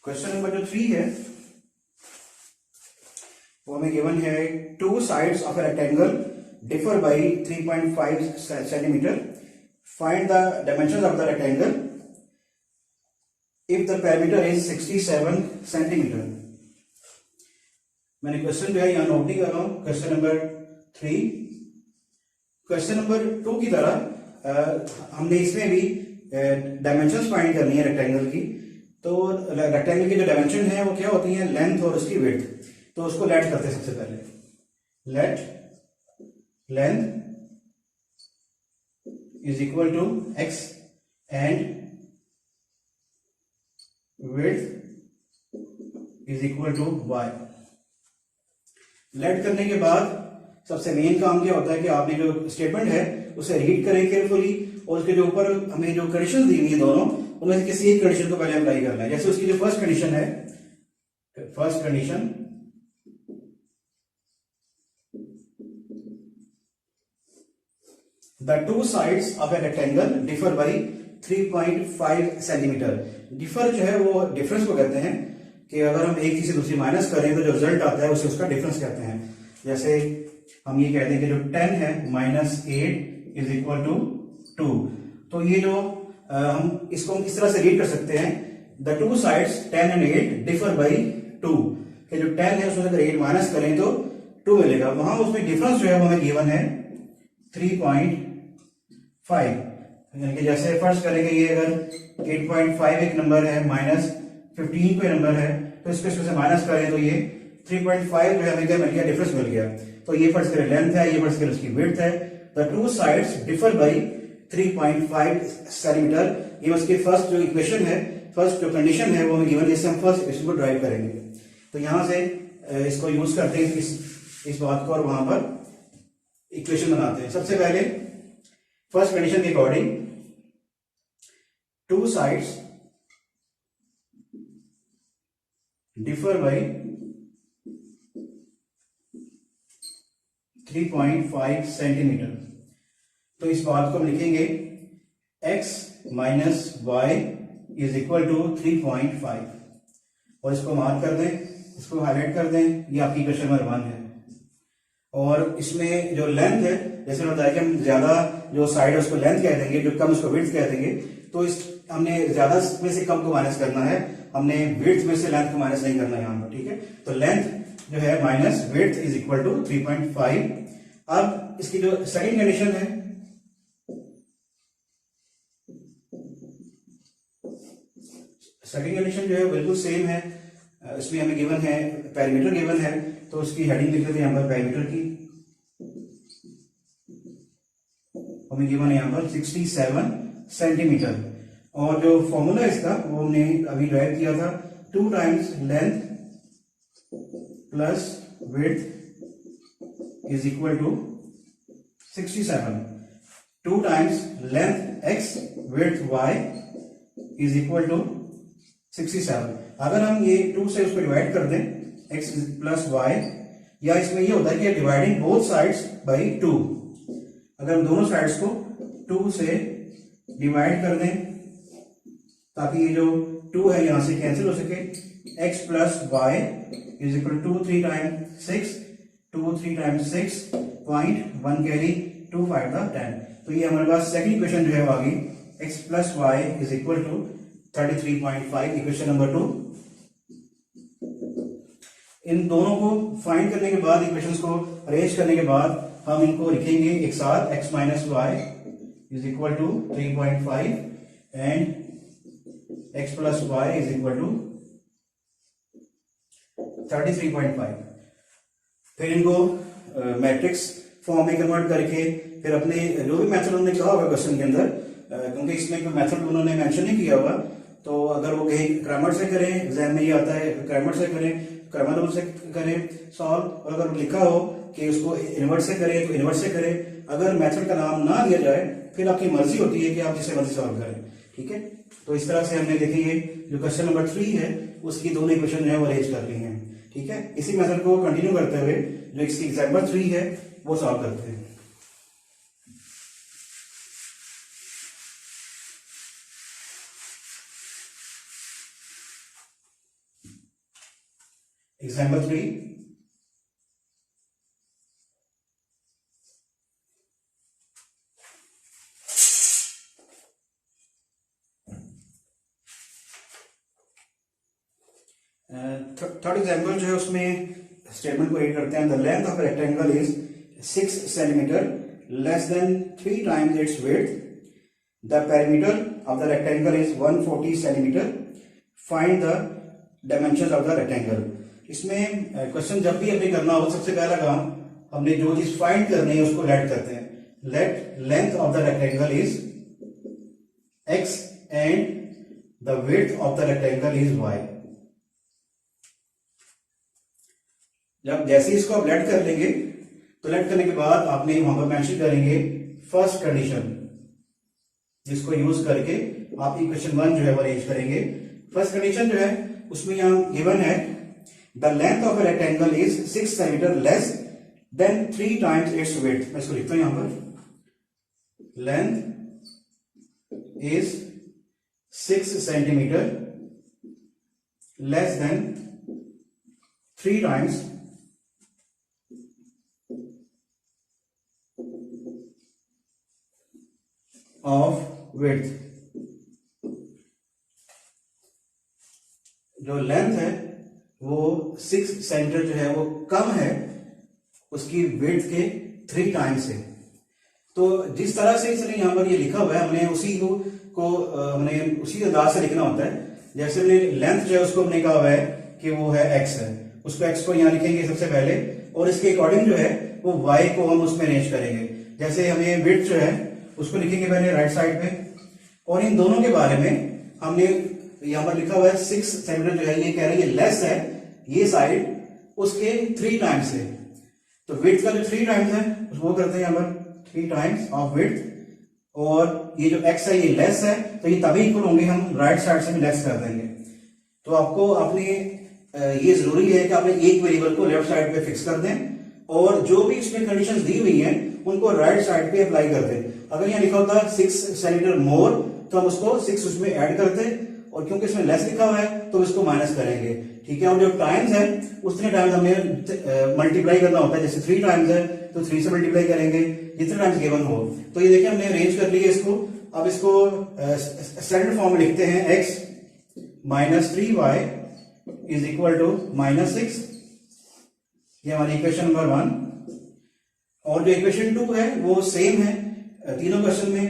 क्वेश्चन नंबर जो 3 है वो हमें गिवन है 2 sides of a rectangle differ by 3.5 centimeter. Find the dimensions of the rectangle if the perimeter is 67 centimeter. मैंने क्वेश्चन जो है यहाँ नोट नहीं कर रहा हूँ, क्वेश्चन नंबर 3। क्वेश्चन नंबर 2 की तरह हमने इसमें भी डायमेंशंस फाइंड करनी है रेक्टेंगल की। तो रेक्टेंगल की जो डायमेंशन है वो क्या होती है, लेंथ और उसकी विड्थ। तो उसको लेट करते हैं सबसे पहले, let length is equal to X and width is equal to Y. Let करने के बाद सबसे मेन काम क्या होता है कि आपने जो स्टेटमेंट है उसे रीड करें केयरफुली, और उसके जो ऊपर हमें जो कंडीशन दी हुई है दोनों, उनमें से किसी एक कंडीशन को पहले अप्लाई करना है। जैसे उसकी जो फर्स्ट कंडीशन है, first condition the two sides of a rectangle differ by 3.5 centimetre. Differ जो है वो डिफरेंस को कहते हैं कि अगर हम एक चीज से दूसरी माइनस करें तो जो रिजल्ट आता है उसे उसका डिफरेंस कहते हैं। जैसे हम ये कहते हैं कि जो 10 है -8 इज इक्वल टू 2। तो ये जो हम इसको हम इस तरह से रीड कर सकते हैं, the two sides 10 and 8 differ by 2, कि जो 10 है उसमें अगर 8 माइनस करें तो 2 मिलेगा। वहां उसमें डिफरेंस जो है वो हमें गिवन है 3.5। यानी कि जैसे फर्स्ट करेंगे, ये अगर 8.5 एक नंबर है, -15 कोई नंबर है, तो इसको इसमें से माइनस करें तो ये 3.5 जो है हमें क्या मिल गया, डिफरेंस मिल गया। तो ये फर्स्ट करें लेंथ है, ये फर्स्ट करें उसकी विड्थ है। The two sides differ by 3.5 centimetre. ये उसकी फर्स्ट जो इक्वेशन है, फर्स्ट जो कंडीशन है वो हमें गिवन, जिससे हम फर्स्ट इक्वेशन को ड्राइव करेंगे। तो यहां से इसको यूज करते हैं इस बात को, और वहां पर इक्वेशन बनाते हैं। सबसे पहले फर्स्ट कंडीशन के according to sides differ by 3.5 centimetre. तो इस बात को हम लिखेंगे x minus Y is equal to 3.5, और इसको मार्क कर दें, इसको हाईलाइट कर दें। ये आपकी क्वेश्चन नंबर 1 है। और इसमें जो लेंथ है, जैसे बताया कि हम ज्यादा जो साइड है उसको लेंथ कह देंगे, जो कम उसको विड्थ कह देंगे। तो इस हमने ज्यादा में से कम को माइनस करना है, हमने विड्थ में से लेंथ को माइनस नहीं करना यहां पर, ठीक है। तो लेंथ जो है minus width is equal to 3.5। अब इसकी जो सेकंड कंडीशन है, सेकंड कंडीशन जो है बिल्कुल सेम है। इसमें हमें गिवन है पेरीमीटर गिवन है, तो उसकी हेडिंग लिख लेते हैं यहां पर पेरीमीटर की। हमें गिवन है यहां पर 67 सेंटीमीटर, और जो फॉर्मूला इसका वो हमने अभी ड्राइव किया था, 2 times length plus width is equal to 67। 2 times length x width y is equal to 67। अगर हम ये 2 से उसको डिवाइड कर दें, x प्लस y, या इसमें ये होता है कि डिवाइडिंग बोथ साइड्स बाई 2। अगर हम दोनों साइड्स को 2 से डिवाइड कर दें ताकि ये जो 2 है यहां से कैंसिल हो सके, x plus Y is equal to 3 times 6, 2 3 times 6 0.1 carry 2 5 10। तो ये हमारे पास सेकंड इक्वेशन जो है वो आ गई, x plus Y is equal to 33.5, equation number 2। इन दोनों को फाइंड करने के बाद, इक्वेशंस को अरेंज करने के बाद, हम इनको लिखेंगे एक साथ, x minus Y is equal to 3.5 and x plus Y is equal to 33.5। फिर इनको मैट्रिक्स फॉर्म में कन्वर्ट करके फिर अपने जो भी मेथड उन्होंने कहा होगा क्वेश्चन के अंदर, क्योंकि इसमें कोई मेथड उन्होंने मेंशन नहीं किया होगा, तो अगर वो कहीं क्रैमर से करें, एग्जाम में ये आता है क्रैमर से करें, क्रैमर रूल से करें सॉल्व, और अगर लिखा हो कि उसको इन्वर्ट से करें तो इन्वर्ट से करें। अगर मेथड का नाम ना दिया जाए फिर आपकी मर्जी होती है कि आप जिसे मर्जी सॉल्व करें, ठीक है। तो इस तरह से हमने देखेंगे जो क्वेश्चन नंबर 3 है उसकी दोनों इक्वेशन जो है वो अरेंज कर ली है, ठीक है। इसी मेथड को कंटिन्यू करते हुए जो इसकी एग्जाम्पल 3 है वो सॉल्व करते हैं। एग्जाम्पल 3, थर्ड एग्जाम्पल जो है उसमें स्टेटमेंट को रीड करते हैं। The length of rectangle is 6 centimetre less than 3 times it's width. The perimeter of the rectangle is 140 centimetre. Find the dimensions of the rectangle. इसमें क्वेश्चन जब भी हमें करना हो सबसे पहला काम हमने जो चीज फाइंड करनी है उसको लेट करते हैं। Late length of the rectangle is x and the width of the rectangle is y। जब जैसे इसको आप लेट कर लेंगे तो लेट करने के बाद आपने वहां पर मेंशन करेंगे फर्स्ट कंडीशन, जिसको यूज करके आप इक्वेशन 1 जो है वो अरेंज करेंगे। फर्स्ट कंडीशन जो है उसमें यहां गिवन है the length of a rectangle is 6 centimetre less than 3 times it's width. मैं इसको लिखता हूं यहां पर, length is 6 centimetre less than 3 times of width. जो लेंथ है वो 6 सेंटीमीटर जो है वो कम है उसकी विड्थ के 3 टाइम्स से। तो जिस तरह से इसने यहां पर ये लिखा हुआ है हमने उसी को हमने उसी अंदाज से लिखना होता है। जैसे हमने लेंथ जो है उसको हमने कहा हुआ है कि वो है x है, उसको x को यहां लिखेंगे सबसे पहले और इसके अकॉर्डिंग जो है वो y को हम उसमें अरेंज करेंगे। जैसे हमें विड्थ जो है उसको लिखेंगे पहले राइट साइड पे और इन दोनों के बारे में हमने यहां पर लिखा हुआ है 6 सेंटीमीटर जो है ये कह रहे हैं लेस है ये साइड उसके 3 टाइम्स है। तो विड्थ का जो 3 टाइम्स है उसको करते हैं यहां पर 3 टाइम्स ऑफ विड्थ और ये जो x है ये लेस है तो ये तभी इक्वल होंगे, हम राइट साइड से भी लेस कर देंगे। तो आपको आपने ये जरूरी है कि आपने एक वेरिएबल को लेफ्ट साइड पे फिक्स कर दें और जो भी इसमें कंडीशंस दी हुई हैं उनको राइट साइड पे अप्लाई कर दें। अगर यहाँ लिखा होता 6 सेंटीमीटर मोर तो हम उसको 6 उसमें ऐड करते और क्योंकि इसमें लेस लिखा हुआ है तो इसको माइनस करेंगे, ठीक है। और जो टाइम्स है उतने टाइम्स हमें मल्टीप्लाई करना होता है। जैसे 3 टाइम्स है तो 3 से मल्टीप्लाई करेंगे जितने टाइम्स गिवन हो। तो ये देखिए हमने अरेंज कर लिया इसको। अब इसको स्टैंडर्ड फॉर्म में लिखते हैं x minus 3y is equal to -6। ये हमारी इक्वेशन नंबर 1 और जो इक्वेशन 2 है वो सेम है तीनों क्वेश्चन में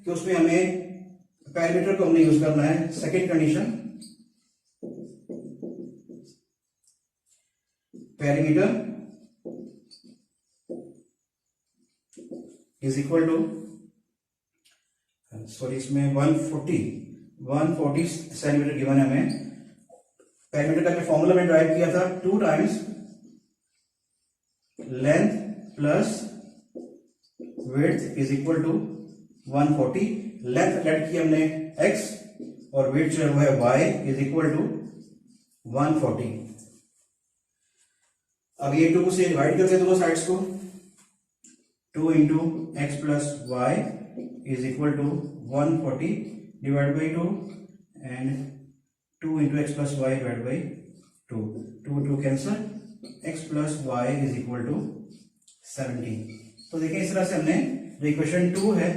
कि उसमें हमें पैरामीटर को हमने यूज करना है। Second condition parameter is equal to इसमें 140 सेंटीमीटर गिवन है हमें। पैरामीटर का जो फॉर्मूला में ड्राइव किया था 2 times length plus width is equal to 140। Length let की हमने x और विड्थ जो है वो है y इज इक्वल टू 140। अब ये 2 से डिवाइड करते हैं दोनों साइड्स को। 2 into X plus Y is equal to 140 divide by 2 and 2 into X plus Y divide by 2 cancel, x plus Y is equal to 17। तो देखिए इस तरह से हमने जो इक्वेशन 2 है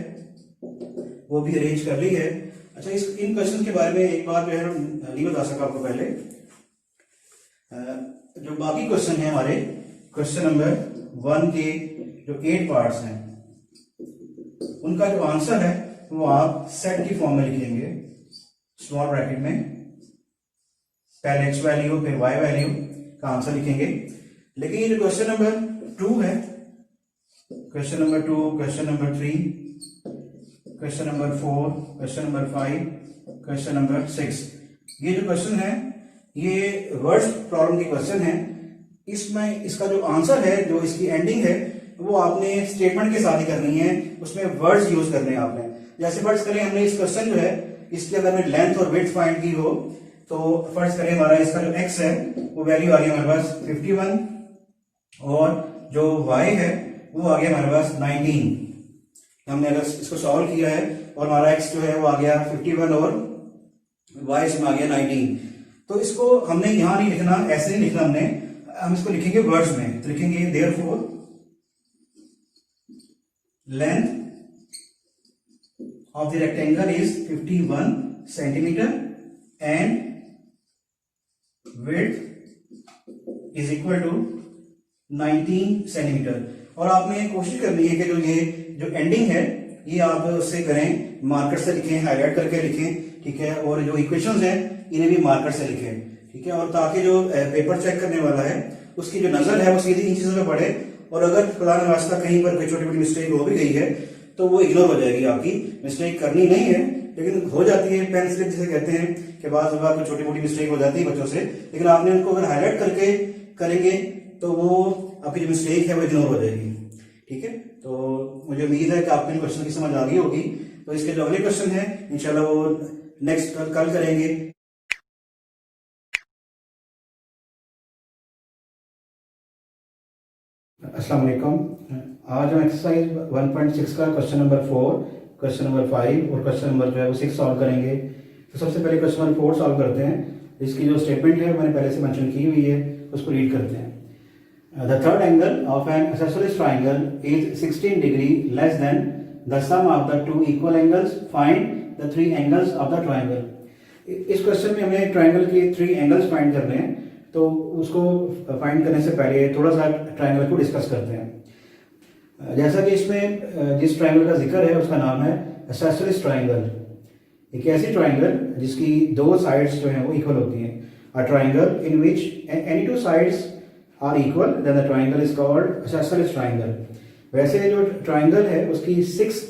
वो भी अरेंज कर ली है। अच्छा इन क्वेश्चन के बारे में एक बार जो है नहीं बता सका आपको पहले। जो बाकी क्वेश्चन है हमारे क्वेश्चन नंबर 1 के जो 8 पार्ट्स हैं उनका जो आंसर है वो आप सेट की फॉर्म में लिखेंगे स्मॉल ब्रैकेट में, पहले x वैल्यू फिर y वैल्यू का आंसर लिखेंगे। लेकिन ये जो क्वेश्चन नंबर 2 है, question number 2, question number 3, question number 4, question number 5, question number 6, ये जो क्वेश्चन है ये वर्ड्स प्रॉब्लम की क्वेश्चन है। इसमें इसका जो आंसर है जो इसकी एंडिंग है वो आपने स्टेटमेंट के साथ ही करनी है, उसमें वर्ड्स यूज करने हैं आपने। जैसे फर्स्ट करें हमने इस क्वेश्चन जो है इसकी अगर हमने लेंथ और विड्थ फाइंड की हो तो फर्स्ट करें हमारा इसका जो x है वो वैल्यू आ गई हमारे पास 51 और जो y है वो आ गया हमारे पास 19। हमने अगर इसको सॉल्व किया है और हमारा x जो है वो आ गया 51 और y इसमें आ गया 19। तो इसको हमने यहां नहीं लिखना, ऐसे नहीं लिखना हमने, हम इसको लिखेंगे वर्ड्स में। तो लिखेंगे therefore length of the rectangle is 51 centimetre and width is equal to 19 centimetre. और आपने कोशिश करनी है कि जो ये जो एंडिंग है ये आप उससे करें, मार्कर से लिखें, हाईलाइट करके लिखें, ठीक है। और जो इक्वेशंस हैं इन्हें भी मार्कर से लिखें, ठीक है। और ताकि जो पेपर चेक करने वाला है उसकी जो नजर है वो सीधी इन चीजों पे पड़े, और अगर खुदा न वास्ता कहीं पर कोई छोटी मोटी मिस्टेक हो भी गई है तो वो इग्नोर हो जाएगी। आपकी मिस्टेक करनी नहीं है लेकिन हो जाती है, पेन स्लिप जिसे कहते हैं कि बाद कोई छोटी मोटी मिस्टेक हो जाती है बच्चों से, लेकिन आपने उनको अगर हाईलाइट करके करेंगे तो वो आपकी जो मिस्टेक है वो इग्नोर हो जाएगी, ठीक है। तो मुझे उम्मीद है कि आपको इन क्वेश्चन की समझ आ गई होगी। तो इसके जो अगले क्वेश्चन है इंशाल्लाह वो नेक्स्ट कल करेंगे। अस्सलाम वालेकुम। आज हम एक्सरसाइज 1.6 का क्वेश्चन नंबर 4, क्वेश्चन नंबर 5 और क्वेश्चन नंबर जो है वो 6 सॉल्व करेंगे। तो सबसे पहले क्वेश्चन नंबर 4 सॉल्व करते हैं। इसकी जो स्टेटमेंट है मैंने पहले से मेंशन की हुई है, उसको रीड करते हैं। The third angle of an isosceles triangle is 16 degree less than the sum of the two equal angles. Find the three angles of the triangle. इस क्वेश्चन में हमें ट्राइंगल के 3 एंगल्स फाइंड करने हैं, तो उसको फाइंड करने से पहले थोड़ा सा ट्राइंगल को डिस्कस करते हैं। जैसा कि इसमें जिस ट्राइंगल का जिक्र है उसका नाम है isosceles ट्राइंगल। एक ऐसी ट्राइंगल जिसकी 2 साइड्स जो हैं वो इक्वल होती हैं। A triangle in which any 2 sides are equal, then the triangle is called isosceles triangle. वैसे जो ट्राइंगल है उसकी 6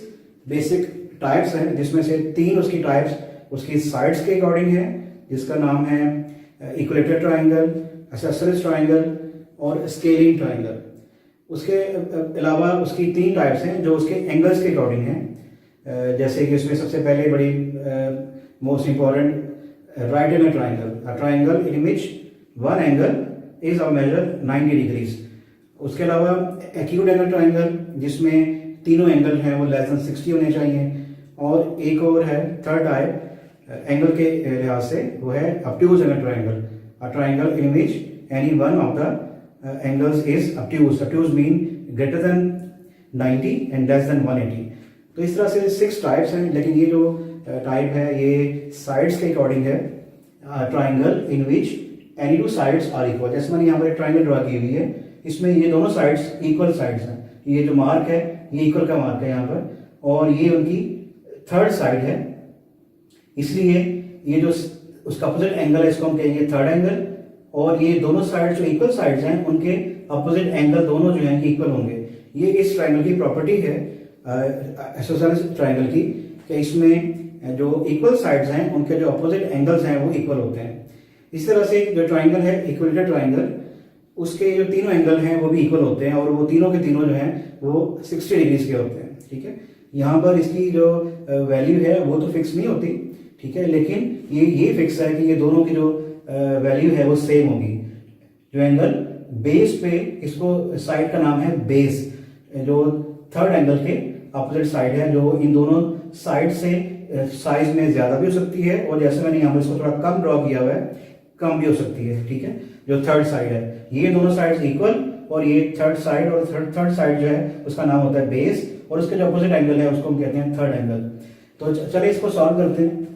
बेसिक टाइप्स हैं, जिसमें से 3 उसकी टाइप्स उसकी साइड्स के अकॉर्डिंग है, जिसका नाम है इक्विलेटरल ट्राइंगल, isosceles ट्राइंगल और स्केलिंग ट्राइंगल। उसके अलावा उसकी 3 टाइप्स हैं जो उसके एंगल्स के अकॉर्डिंग हैं। जैसे कि उसमें सबसे पहले बड़ी most important right angle triangle, a triangle in which one angle is of measure 90 degrees. उसके अलावा एक्यूट एंगल ट्राइंगल जिसमें तीनों एंगल हैं वो लेस देन 60 होने चाहिए। और एक और है थर्ड टाइप एंगल के लिहाज से, वो है obtuse angle triangle, a triangle in which any one of the angles is obtuse. Obtuse mean greater than 90 and less than 180। तो इस तरह से 6 टाइप्स हैं, लेकिन ये जो टाइप है ये साइड्स के अकॉर्डिंग है। Triangle in which any 2 sides are equal. जैसे मैंने यहाँ पर एक ट्राइंगल ड्रा की हुई है, इसमें ये दोनों साइड्स इक्वल साइड्स हैं। ये जो मार्क है ये इक्वल का मार्क है यहाँ पर, और ये उनकी थर्ड साइड है, इसलिए ये जो उसका अपोजिट एंगल है इसको हम कहेंगे थर्ड एंगल। और ये दोनों साइड जो इक्वल साइड्स हैं उनके अपोजिट एंगल दोनों जो हैं इक्वल होंगे। ये इस ट्राइंगल की प्रॉपर्टी है आइसोसेलेस ट्राइंगल की, कि इसमें जो इक्वल साइड्स हैं उनके जो अपोजिट एंगल्स हैं वो इक्वल होते हैं। इस तरह से जो ट्राइंगल है इक्विलेटरल ट्राइंगल, उसके जो तीनों एंगल हैं वो भी इक्वल होते हैं, और वो तीनों के तीनों जो हैं वो 60 डिग्रीज के होते हैं, ठीक है। यहाँ पर इसकी जो वैल्यू है वो तो फिक्स नहीं होती, ठीक है, लेकिन ये फिक्स है कि ये दोनों की जो वैल्यू है वो सेम होगी। जो एंगल बेस पे, इसको साइड का नाम है बेस, जो थर्ड एंगल के अपोजिट साइड है, जो इन दोनों साइड से साइज में ज्यादा भी हो सकती है, और जैसे मैंने यहाँ पर इसको थोड़ा कम ड्रॉ किया हुआ है कम भी हो सकती है, ठीक है। जो थर्ड साइड है, ये दोनों साइड इक्वल, और ये थर्ड साइड, और थर्ड साइड जो है उसका नाम होता है बेस, और उसके जो अपोजिट एंगल है उसको हम कहते हैं थर्ड एंगल। तो चलिए इसको सॉल्व करते हैं।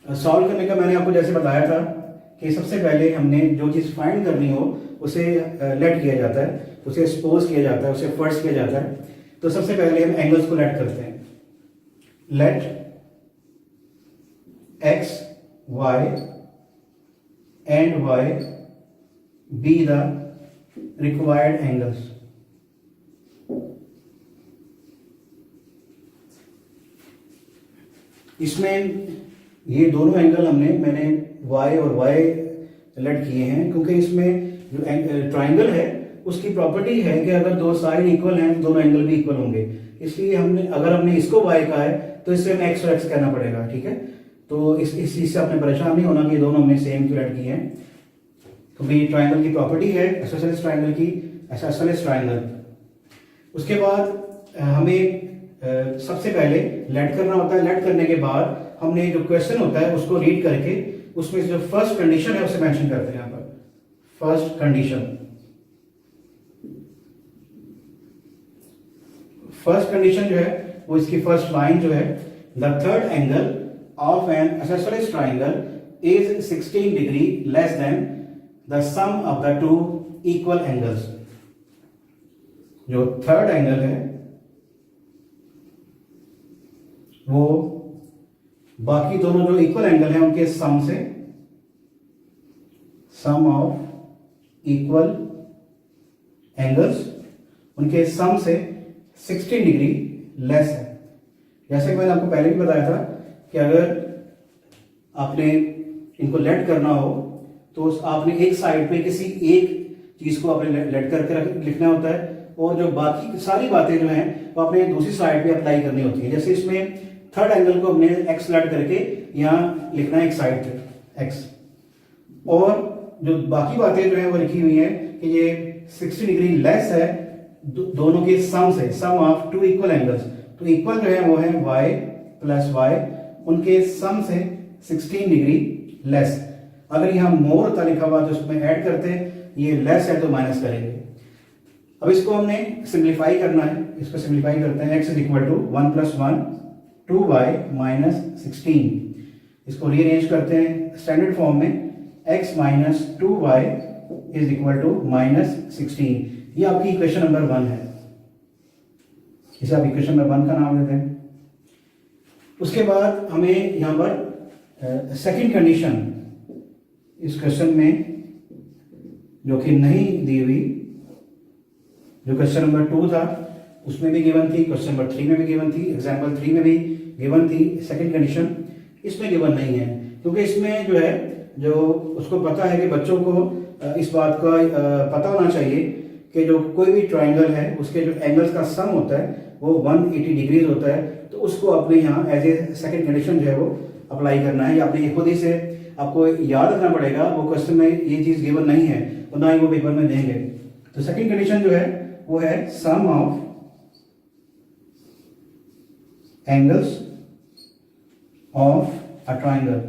सॉल्व करने का मैंने आपको जैसे बताया था कि सबसे पहले हमने जो चीज फाइंड करनी हो उसे लेट किया जाता है, उसे सपोज किया जाता है, उसे फर्स्ट किया जाता है। तो सबसे पहले हम एंगल्स को लेट करते हैं। Let X Y and Y be the required angles. इसमें ये दोनों एंगल मैंने y और y लेट किए हैं, क्योंकि इसमें जो ट्राइंगल है उसकी प्रॉपर्टी है कि अगर दो साइड इक्वल हैं तो दोनों एंगल भी इक्वल होंगे। इसलिए अगर हमने इसको y कहा है तो इससे हमें x और x कहना पड़ेगा, ठीक है। तो इस चीज से आपने परेशान नहीं होना कि दोनों हमने सेम लेट किए हैं, क्योंकि ट्राइंगल की प्रॉपर्टी है आइसोसेलेस ट्राइंगल की, आइसोसेलेस ट्राइंगल। उसके बाद हमें सबसे पहले लेट करना होता है। लेट करने के बाद हमने जो क्वेश्चन होता है उसको रीड करके उसमें जो फर्स्ट कंडीशन है उसे मेंशन करते हैं। यहाँ पर फर्स्ट कंडीशन जो है वो इसकी फर्स्ट लाइन जो है, the third angle of an isosceles triangle is 16 degree less than the sum of the two equal angles. जो थर्ड एंगल है वो बाकी दोनों जो इक्वल एंगल है उनके सम से, सम ऑफ इक्वल एंगल्स, उनके सम से 16 डिग्री लेस है। जैसे कि मैंने आपको पहले भी बताया था कि अगर आपने इनको लेट करना हो तो आपने एक साइड पे किसी एक चीज को आपने लेट करके लिखना होता है, और जो बाकी सारी बातें जो हैं वो आपने दूसरी साइड पे अप्लाई करनी होती है। जैसे इसमें थर्ड एंगल को हमने एक्स लेट करके यहाँ लिखना है एक साइड पे एक्स, और जो बाकी बातें जो है वो लिखी हुई है कि ये 60 डिग्री लेस है दोनों के सम से, सम ऑफ टू इक्वल एंगल्स। तो इक्वल जो है वो है y प्लस y, उनके सम से 16 डिग्री लेस। अगर यहाँ मोर होता लिखा हुआ तो उसमें ऐड करते हैं, ये लेस है तो माइनस करेंगे। अब इसको हमने सिंप्लीफाई करना है, इसको सिंप्लीफाई करते हैं। x is equal to 1 plus 1 2y minus 16। इसको रीअरेंज करते हैं स्टैंडर्ड फॉर्म में, x minus 2y is equal to minus 16। ये आपकी इक्वेशन नंबर 1 है, इसे आप इक्वेशन नंबर 1 का नाम देते हैं। उसके बाद हमें यहाँ पर सेकंड कंडीशन इस क्वेश्चन में जो कि नहीं दी हुई, जो क्वेश्चन नंबर 2 था उसमें भी गिवन थी, क्वेश्चन नंबर 3 में भी गिवन थी, एग्जाम्पल 3 में भी गिवन थी। सेकंड कंडीशन इसमें गिवन नहीं है, क्योंकि इसमें जो है जो उसको पता है कि बच्चों को इस बात का पता होना चाहिए कि जो कोई भी ट्राइंगल है उसके जो एंगल्स का सम होता है वो 180 डिग्रीज होता है। तो उसको अपने यहाँ एज ए सेकंड कंडीशन जो है वो अप्लाई करना है, या अपने खुद ही से आपको याद रखना पड़ेगा। वो क्वेश्चन में ये चीज गिवन नहीं है और ना ही वो पेपर में देंगे। तो सेकंड कंडीशन जो है वो है sum of angles of a triangle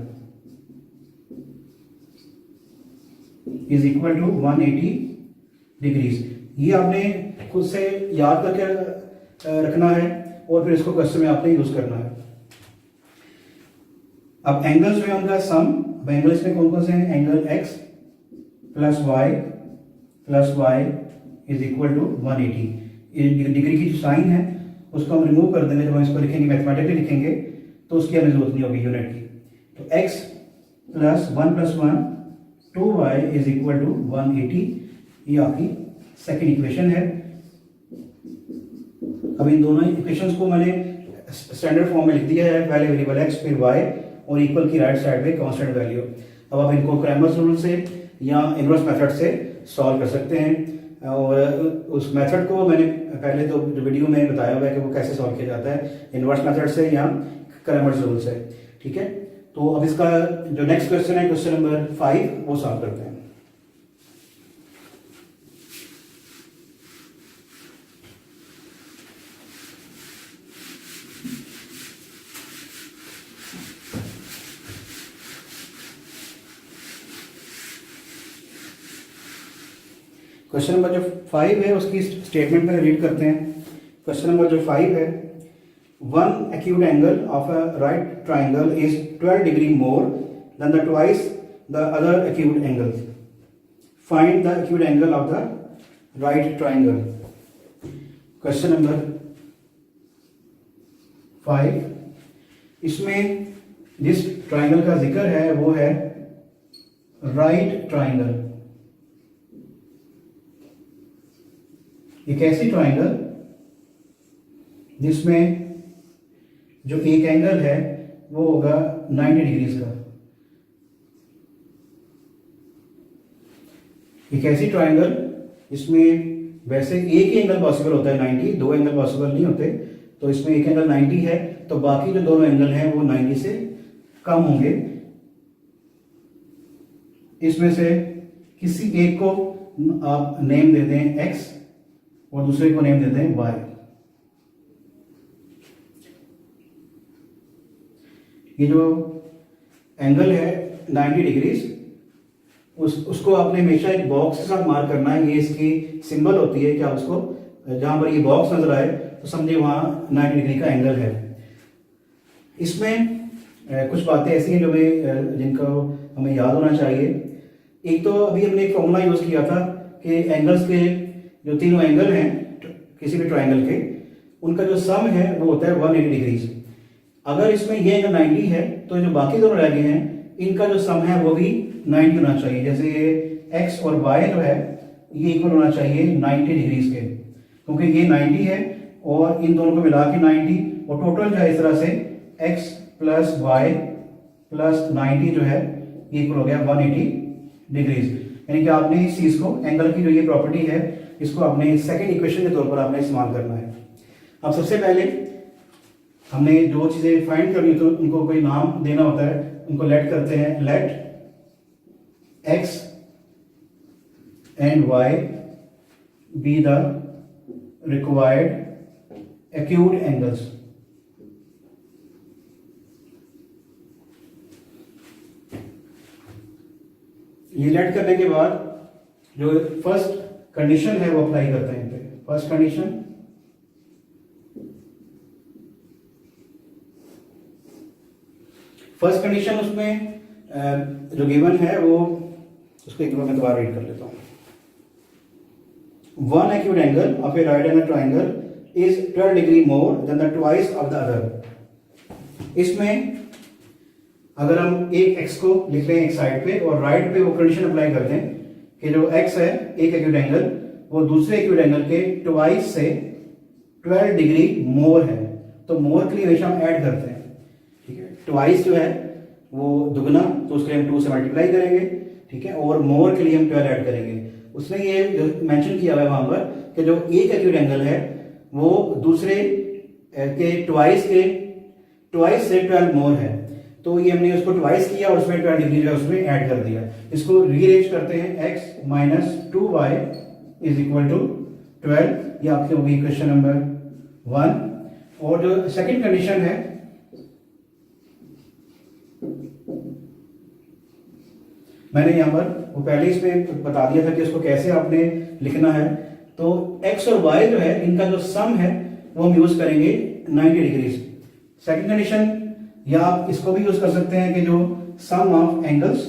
is equal to 180 degrees. ये आपने खुद से याद करके रखना है और फिर इसको क्वेश्चन में आपने यूज करना है। अब एंगल्स जो है उनका सम, अब एंगल्स में कौन कौन से हैं? Angle x plus y is equal to 180। Degree की जो साइन है उसको हम रिमूव कर देंगे। जब हम इसको लिखेंगे मैथमेटिकली लिखेंगे तो उसकी हमें जरूरत नहीं होगी यूनिट की। तो x plus 1 2y is equal to 180, ये आपकी सेकेंड इक्वेशन है। अब इन दोनों इक्वेशंस को मैंने स्टैंडर्ड फॉर्म में लिख दिया है, पहले वेरिएबल x फिर y और इक्वल की राइट साइड पे कांस्टेंट वैल्यू। अब आप इनको क्रैमर्स रूल से या इनवर्स मेथड से सॉल्व कर सकते हैं, और उस मेथड को मैंने पहले तो वीडियो में बताया हुआ है कि वो कैसे सॉल्व किया जाता है, इनवर्स मेथड से या क्रैमर्स रूल से। ठीक है, तो अब इसका जो नेक्स्ट क्वेश्चन है क्वेश्चन नंबर 5 वो सॉल्व करते हैं। क्वेश्चन नंबर जो 5 है उसकी स्टेटमेंट में रीड करते हैं। क्वेश्चन नंबर जो 5 है, one acute angle of a right triangle is 12 degree more than the twice the other acute angles. Find the acute angle of the right triangle. Question number 5, इसमें जिस triangle का जिक्र है वो है राइट ट्राइंगल। एक ऐसी ट्राइंगल जिसमें जो एक एंगल है वो होगा 90 डिग्रीज का। एक ऐसी ट्राइंगल इसमें वैसे एक ही एंगल पॉसिबल होता है 90, दो एंगल पॉसिबल नहीं होते। तो इसमें एक एंगल 90 है तो बाकी जो दोनों एंगल हैं वो 90 से कम होंगे। इसमें से किसी एक को आप नेम दे दें x और दूसरे को नेम दे दें y। ये जो एंगल है 90 डिग्रीज उसको आपने हमेशा एक बॉक्स के साथ मार्क करना है। ये इसकी सिंबल होती है कि आप उसको जहां पर ये बॉक्स नजर आए तो समझिए वहां 90 डिग्री का एंगल है। इसमें कुछ बातें ऐसी हैं जो जिनको हमें याद होना चाहिए। एक तो अभी हमने एक फॉर्मूला यूज किया था कि एंगल्स के जो तीनों एंगल हैं किसी भी ट्राइंगल के, उनका जो सम है वो होता है 180 डिग्रीज। अगर इसमें ये एंगल 90 है तो जो बाकी दोनों रह गए हैं इनका जो सम है वो भी 90 होना चाहिए। जैसे ये x और y जो है ये इक्वल होना चाहिए 90 डिग्रीज के, क्योंकि ये 90 है और इन दोनों को मिला के 90, और टोटल जो है इस तरह से x प्लस वाई प्लस 90 जो है ये इक्वल हो गया 180 डिग्रीज। यानी कि आपने इस चीज को, एंगल की जो ये प्रॉपर्टी है, इसको आपने सेकंड इक्वेशन के तौर पर आपने इस्तेमाल करना है। अब सबसे पहले हमने जो चीजें फाइंड करनी तो उनको कोई नाम देना होता है, उनको लेट करते हैं। Let x and y be the required acute angles। ये लेट करने के बाद जो फर्स्ट कंडीशन है वो अप्लाई करते हैं। फर्स्ट कंडीशन, फर्स्ट कंडीशन उसमें जो गिवन है वो, उसको एक बार मैं दोबारा रीड कर लेता हूं। One acute angle of A right angle triangle is 12 degree more than the twice of the other. इसमें अगर हम एक x को लिख रहे हैं एक साइड पे और राइट पे वो कंडीशन अप्लाई कर दें कि जो x है एक एक्यूट एंगल वो दूसरे एक्यूट एंगल के ट्वाइस से 12 डिग्री मोर है, तो मोर के लिए हमेशा हम ऐड करते हैं। ठीक है, ट्वाइस जो है वो दुगना, तो उसके लिए हम 2 से मल्टीप्लाई करेंगे। ठीक है, और मोर के लिए हम 12 ऐड करेंगे। उसने ये मेंशन किया हुआ है वहां पर कि जो एक एक्यूट एंगल है वो दूसरे के ट्वाइस से 12 मोर है, तो ये हमने उसको ट्वाइस किया और उसमें 12 डिग्री का उसमें ऐड कर दिया। इसको रीअरेंज करते हैं, x minus 2y is equal to 12, ये आपकी होगी क्वेश्चन नंबर 1। और जो सेकंड कंडीशन है, मैंने यहां पर वो पहले इसमें बता दिया था कि इसको कैसे आपने लिखना है। तो x और y जो है इनका जो सम है वो हम यूज करेंगे 90 डिग्री। सेकंड कंडीशन, या आप इसको भी यूज कर सकते हैं कि जो sum of angles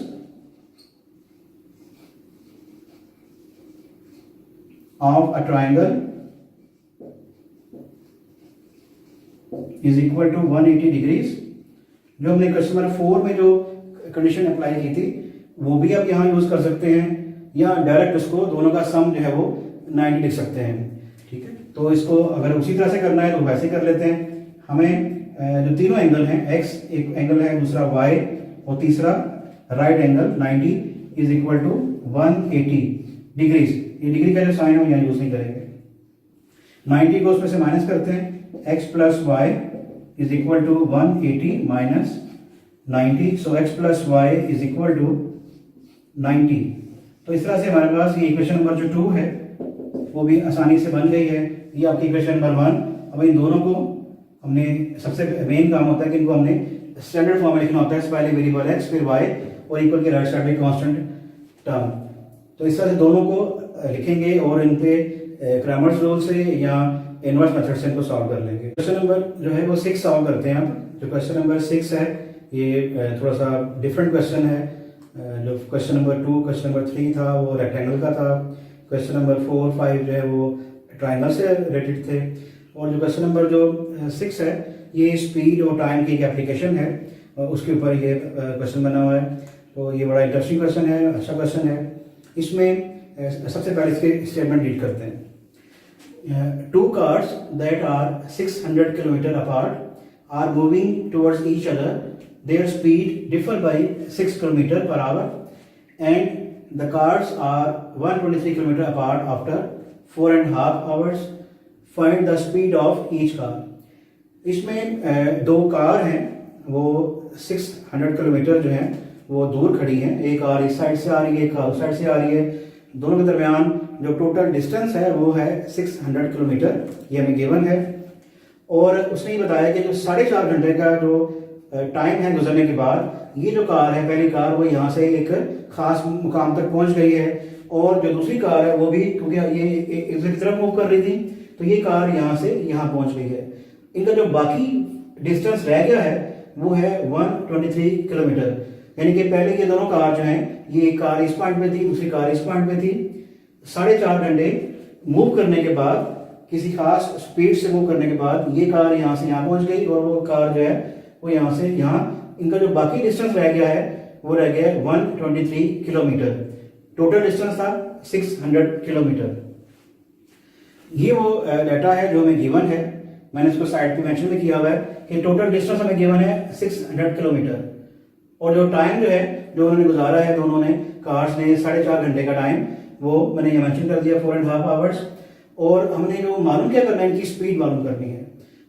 of a triangle is equal to 180 degrees. जो हमने क्वेश्चन नंबर 4 में जो कंडीशन अप्लाई की थी वो भी आप यहां यूज कर सकते हैं, या डायरेक्ट उसको दोनों का सम जो है वो 90 लिख सकते हैं। ठीक है, तो इसको अगर उसी तरह से करना है तो वैसे कर लेते हैं। हमें जो तीनों एंगल हैं, x एक एंगल है, दूसरा y और तीसरा right angle 90 is equal to 180 degrees. ये डिग्री का जो साइन है यहाँ यूज नहीं करेंगे। 90 को उसमें से माइनस करते हैं, x plus Y is equal to 180 minus 90, so x plus Y is equal to 90। तो इस तरह से हमारे पास ये इक्वेशन नंबर जो 2 है वो भी आसानी से बन गई है। ये आपकी इक्वेशन नंबर 1। अब इन दोनों को हमने, सबसे मेन काम होता है कि इनको हमने स्टैंडर्ड फॉर्म में लिखना होता है। पहले वेरिएबल x फिर y और इक्वल के राइट साइड में कांस्टेंट टर्म। तो इस तरह से दोनों को लिखेंगे और इन पे क्रैमर्स रूल से या इनवर्स मेथड से इनको सॉल्व कर लेंगे। क्वेश्चन नंबर जो है वो 6 सॉल्व करते हैं आप। जो क्वेश्चन नंबर 6 है ये थोड़ा सा डिफरेंट क्वेश्चन है। जो क्वेश्चन नंबर 2, क्वेश्चन नंबर 3 था वो रेक्टेंगल का था। क्वेश्चन नंबर 4, 5 जो है वो ट्राइंगल से रिलेटेड थे। और जो क्वेश्चन नंबर जो 6 है ये स्पीड और टाइम की एक एप्लीकेशन है, उसके ऊपर ये क्वेश्चन बना हुआ है। तो ये बड़ा इंटरेस्टिंग क्वेश्चन है, अच्छा क्वेश्चन है। इसमें सबसे पहले इसके स्टेटमेंट रीड करते हैं। 2 cars that are 600 km apart are moving towards each other. Their speed differ by 6 km per hour and the cars are 123 km apart after 4.5 hours. Find the speed of each car. इसमें 2 car हैं वो 600 kilometre जो है वो दूर खड़ी हैं। एक कार इस साइड से आ रही है, एक कार उस साइड से आ रही है। दोनों के दरमियान जो टोटल डिस्टेंस है वो है 600 किलोमीटर, ये हमें गिवन है। और उसने ये बताया कि जो 4.5 घंटे का जो टाइम है गुजरने के बाद ये जो कार है, पहली कार वो यहाँ से एक खास मुकाम तक पहुंच गई है, और जो दूसरी कार है वो भी, क्योंकि ये एक तरफ मूव कर रही थी तो ये कार यहाँ से यहाँ पहुंच गई है। इनका जो बाकी डिस्टेंस रह गया है वो है 123 किलोमीटर। यानी कि पहले ये दोनों कार जो हैं, ये एक कार इस पॉइंट पे थी, दूसरी कार इस पॉइंट पे थी। 4.5 घंटे मूव करने के बाद, किसी खास स्पीड से मूव करने के बाद ये कार यहाँ से यहाँ पहुंच गई, और वो कार जो है वो यहाँ से यहाँ, इनका जो बाकी डिस्टेंस रह गया है वो रह गया 123 किलोमीटर। टोटल डिस्टेंस था 600 किलोमीटर। ये वो डाटा है जो हमें गिवन है, मैंने इसको साइड पे मेंशन भी किया हुआ है कि टोटल डिस्टेंस हमें गिवन है 600 किलोमीटर, और जो टाइम जो है जो उन्होंने गुजारा है दोनों ने, कार्स ने 4.5 घंटे का टाइम, वो मैंने ये मेंशन कर दिया 4.5 आवर्स। और हमने जो मालूम क्या करना है, इनकी स्पीड मालूम करनी है।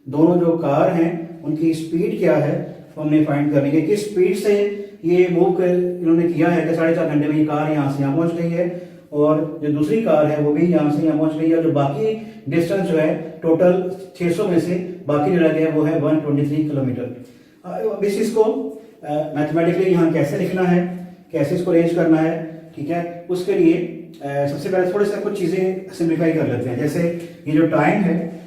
दोनों जो कार हैं उनकी स्पीड क्या है वो हमने फाइंड करनी है, किस स्पीड से ये मूव कर इन्होंने किया है कि 4.5 घंटे में ये कार यहाँ से यहाँ पहुंच गई है, और जो दूसरी कार है वो भी यहाँ से यहाँ पहुंच गई है। और जो बाकी डिस्टेंस जो है टोटल 600 में से बाकी जो रह गया वो है 123 किलोमीटर। अब इसको मैथमेटिकली यहाँ कैसे लिखना है, कैसे इसको अरेंज करना है, ठीक है, उसके लिए सबसे पहले थोड़े सा कुछ चीज़ें सिंप्लीफाई कर लेते हैं। जैसे ये जो टाइम है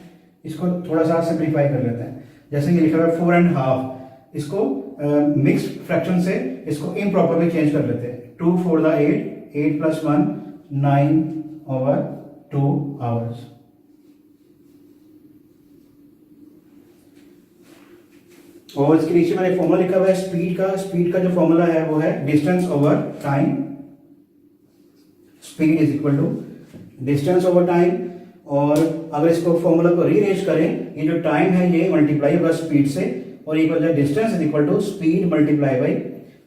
इसको थोड़ा सा सिंप्लीफाई कर लेते हैं। जैसे ये लिखा हुआ है 4.5, इसको मिक्स्ड फ्रैक्शन से इसको इम्प्रॉपर में चेंज कर लेते हैं। 2 4 8, 8 + 1 9/2 आवर्स। और इसके नीचे मैंने फॉर्मूला लिखा हुआ है स्पीड का। स्पीड का जो फॉर्मूला है वो है distance over time. Speed is equal to distance over time. और अगर इसको फॉर्मूला को रीअरेंज करें, ये जो टाइम है ये मल्टीप्लाई होगा स्पीड से, और ये distance is equal to speed multiply by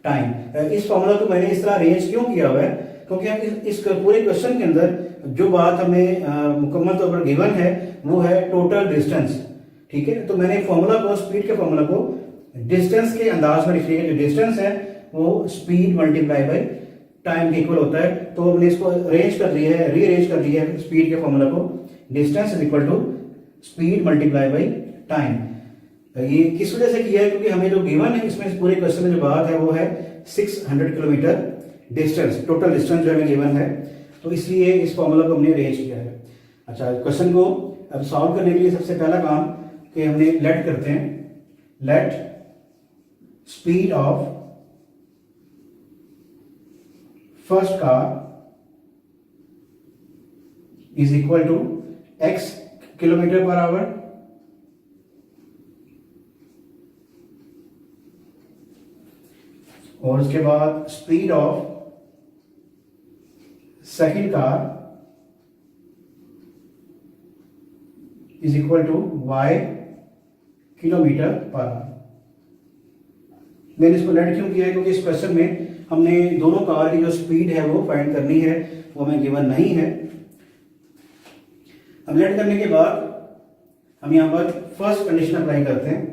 time. इस फॉर्मूला को मैंने इस तरह अरेंज क्यों किया हुआ है, क्योंकि हम इस पूरे क्वेश्चन के अंदर जो बात हमें मुकम्मल तौर पर गिवन है वो है टोटल डिस्टेंस, ठीक है। तो मैंने फॉर्मूला को, स्पीड के फॉर्मूला को डिस्टेंस के अंदाज में लिख लिया। जो डिस्टेंस है वो स्पीड मल्टीप्लाई बाई टाइम के इक्वल होता है। तो हमने इसको अरेंज कर लिया है, रीअरेंज कर लिया है स्पीड के फॉर्मूला को। Distance is equal to speed multiply by time. ये किस वजह से किया है, क्योंकि हमें जो गिवन है इसमें इस पूरे क्वेश्चन में जो बात है वो है 600 किलोमीटर डिस्टेंस, टोटल डिस्टेंस जो हमें गिवन है, तो इसलिए इस फॉर्मूला को हमने अरेंज किया है। अच्छा, क्वेश्चन को अब सॉल्व करने के लिए सबसे पहला काम कि हमने लेट करते हैं, let speed of first car is equal to x kilometre per hour और उसके बाद speed of second car is equal to y kilometre per hour. मैंने इसको लेट क्यों किया है, क्योंकि इस क्वेश्चन में हमने दोनों कार की जो स्पीड है वो फाइंड करनी है, वो हमें गिवन नहीं है। अब लेट करने के बाद हम यहां पर फर्स्ट कंडीशन अप्लाई करते हैं।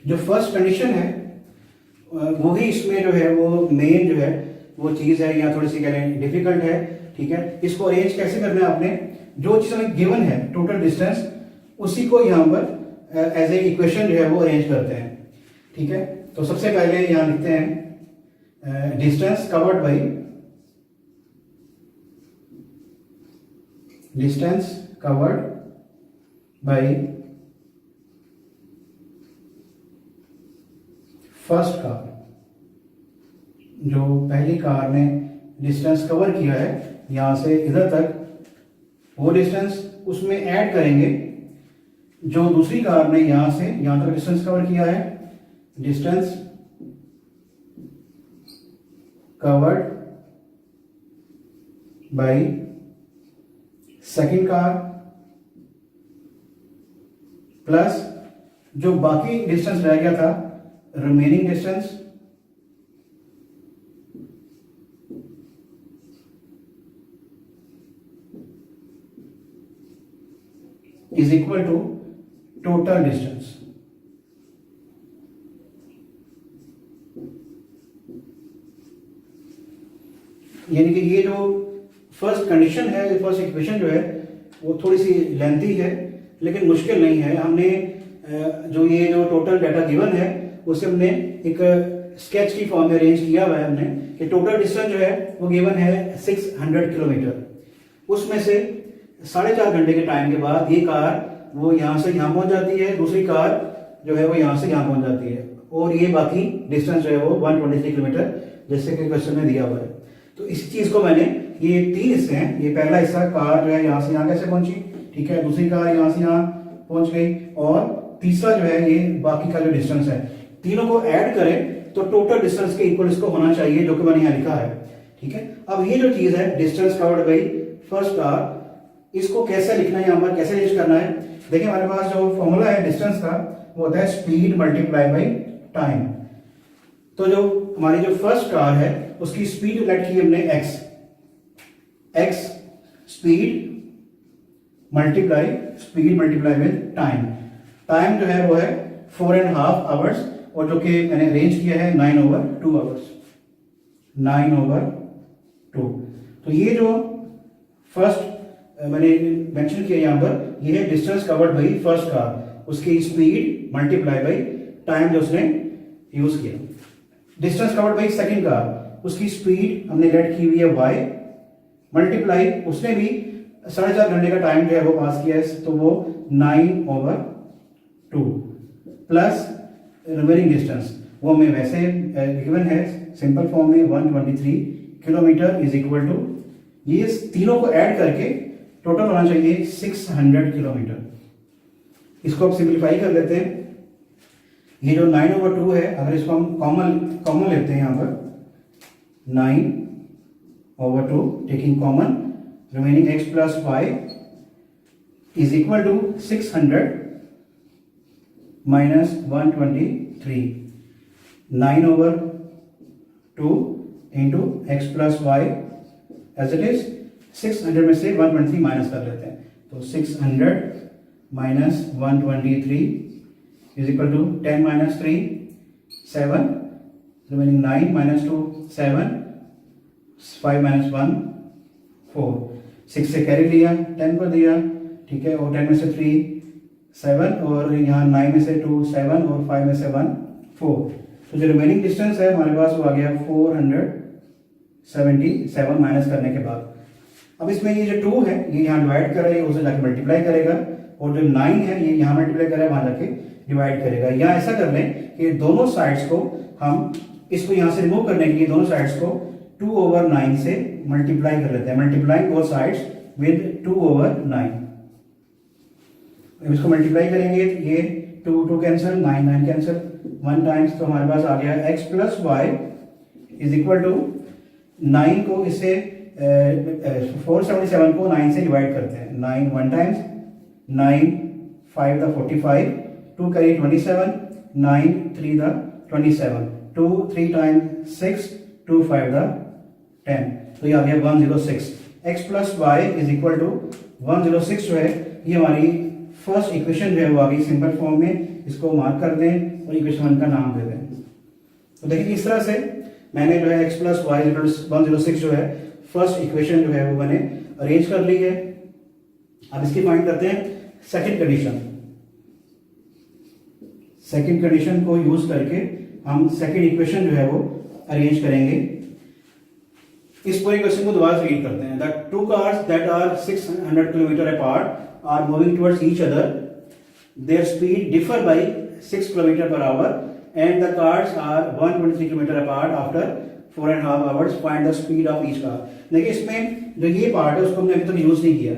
जो फर्स्ट कंडीशन है वो ही इसमें जो है वो मेन जो है वो चीज है, या थोड़ी सी कह लें डिफिकल्ट है, ठीक है। इसको अरेंज कैसे करना है आपने, जो चीज हमें गिवन है टोटल डिस्टेंस, उसी को यहां पर एज ए इक्वेशन जो है वो अरेंज करते हैं, ठीक है। तो सबसे पहले यहां लिखते हैं distance covered by first car. जो पहली कार ने डिस्टेंस कवर किया है यहां से इधर तक, वो डिस्टेंस उसमें ऐड करेंगे जो दूसरी कार ने यहां से यहां तक डिस्टेंस कवर किया है। Distance covered by second car plus जो बाकी डिस्टेंस रह गया था, remaining distance, is equal to total distance. यानी कि ये जो फर्स्ट कंडीशन है, फर्स्ट इक्वेशन जो है वो थोड़ी सी लेंथी है लेकिन मुश्किल नहीं है। हमने जो ये जो टोटल डाटा गिवन है उसे हमने एक स्केच की फॉर्म में अरेंज किया हुआ है हमने कि टोटल डिस्टेंस जो है वो गिवन है 600 किलोमीटर। उसमें से 4.5 घंटे के टाइम के बाद ये कार वो यहाँ से यहाँ पहुंच जाती है, दूसरी कार जो है वो यहाँ से यहाँ पहुंच जाती है, और ये बाकी डिस्टेंस जो है वो 123 किलोमीटर जैसे कि क्वेश्चन में दिया हुआ है। तो इसी चीज को मैंने, ये 3 हिस्से हैं, ये पहला हिस्सा कार जो है यहाँ से यहाँ कैसे पहुंची, ठीक है, दूसरी कार यहाँ से यहाँ पहुंच गई, और तीसरा जो है ये बाकी का जो डिस्टेंस है, तीनों को ऐड करें तो टोटल डिस्टेंस के इक्वल इसको होना चाहिए, जो कि मैंने यहाँ लिखा है, ठीक है। अब ये जो चीज है distance covered by first car, इसको कैसे लिखना है, यहाँ पर कैसे यूज करना है। देखिए हमारे पास जो फॉर्मूला है डिस्टेंस का वो होता है स्पीड मल्टीप्लाई बाई टाइम। तो जो हमारी जो फर्स्ट कार है उसकी स्पीड लेट की हमने x speed multiply with time. Time जो है वो है 4.5 आवर्स, और जो कि मैंने अरेंज किया है 9/2 आवर्स, 9/2। तो ये जो फर्स्ट मैंने मेंशन किया यहाँ पर, ये है distance covered by first car, उसकी स्पीड मल्टीप्लाई बाई टाइम जो उसने यूज किया। Distance covered by second car, उसकी स्पीड हमने लेट की हुई है y, मल्टीप्लाई उसने भी 4.5 घंटे का टाइम जो है वो पास किया है, तो वो 9/2 प्लस रिमेनिंग डिस्टेंस वो हमें वैसे गिवन है सिंपल फॉर्म में 123 किलोमीटर इज इक्वल टू, ये तीनों को ऐड करके टोटल होना चाहिए 600 किलोमीटर। इसको अब सिंप्लीफाई कर लेते हैं। ये जो 9/2 है, अगर इसको हम कॉमन लेते हैं यहाँ पर 9/2 taking common, remaining x plus y is equal to 600 minus 123, 9/2 into x plus y as it is 600 में से 123 माइनस कर लेते हैं, तो 600 minus 123 is equal to 10 minus 3 7, remaining 9 minus 2 7, 5 minus 1 4, 6 से कैरी लिया 10 को दिया, ठीक है, और 10 में से 3 7, और यहाँ 9 में से 2 7, और 5 में से 1 4। तो जो रिमेनिंग डिस्टेंस है हमारे पास वो आ गया 477 माइनस करने के बाद। अब इसमें ये जो 2 है ये यहाँ डिवाइड कर रहा है, उसे जाके मल्टीप्लाई करेगा, और जो 9 है ये यहाँ मल्टीप्लाई करेगा, वहां जाके डिवाइड करेगा। या ऐसा कर लें कि दोनों साइड्स को हम, इसको यहाँ से रिमूव करने के लिए दोनों साइड्स को 2/9 से मल्टीप्लाई कर लेते हैं, मल्टीप्लाई बोथ साइड्स विद 2/9। इसको मल्टीप्लाई करेंगे, ये 2 कैंसिल, 9 कैंसिल, 1 टाइम्स, तो हमारे पास आ गया x plus Y is equal to 9 को इससे 477 को 9 से डिवाइड करते हैं, 9 1 टाइम्स, 9 5 द 45, 2 करिए 27, 9 3 द 27, 2 3 टाइम्स 6, 2 5 द 10, तो ये आ गया 106। x plus Y is equal to 106 जो है ये हमारी फर्स्ट इक्वेशन जो है वो आ गई सिंपल फॉर्म में। इसको मार्क कर दें और इक्वेशन 1 का नाम दे दें। तो देखिए इस तरह से मैंने जो है x प्लस वाई 106 जो है फर्स्ट इक्वेशन जो है वो मैंने अरेंज कर ली है। अब इसकी फाइंड करते हैं सेकंड कंडीशन। सेकंड कंडीशन को यूज करके हम सेकंड इक्वेशन जो है वो अरेंज करेंगे। इस पूरे क्वेश्चन को दोबारा रीड करते हैं। The two cars that are 600 kilometre apart are moving towards each other, their speed differ by 6 kilometre per hour and the cars are 123 kilometre apart after 4.5 hours, find the speed of each car. देखिए इसमें जो ये part है उसको हमने अभी तक use नहीं किया।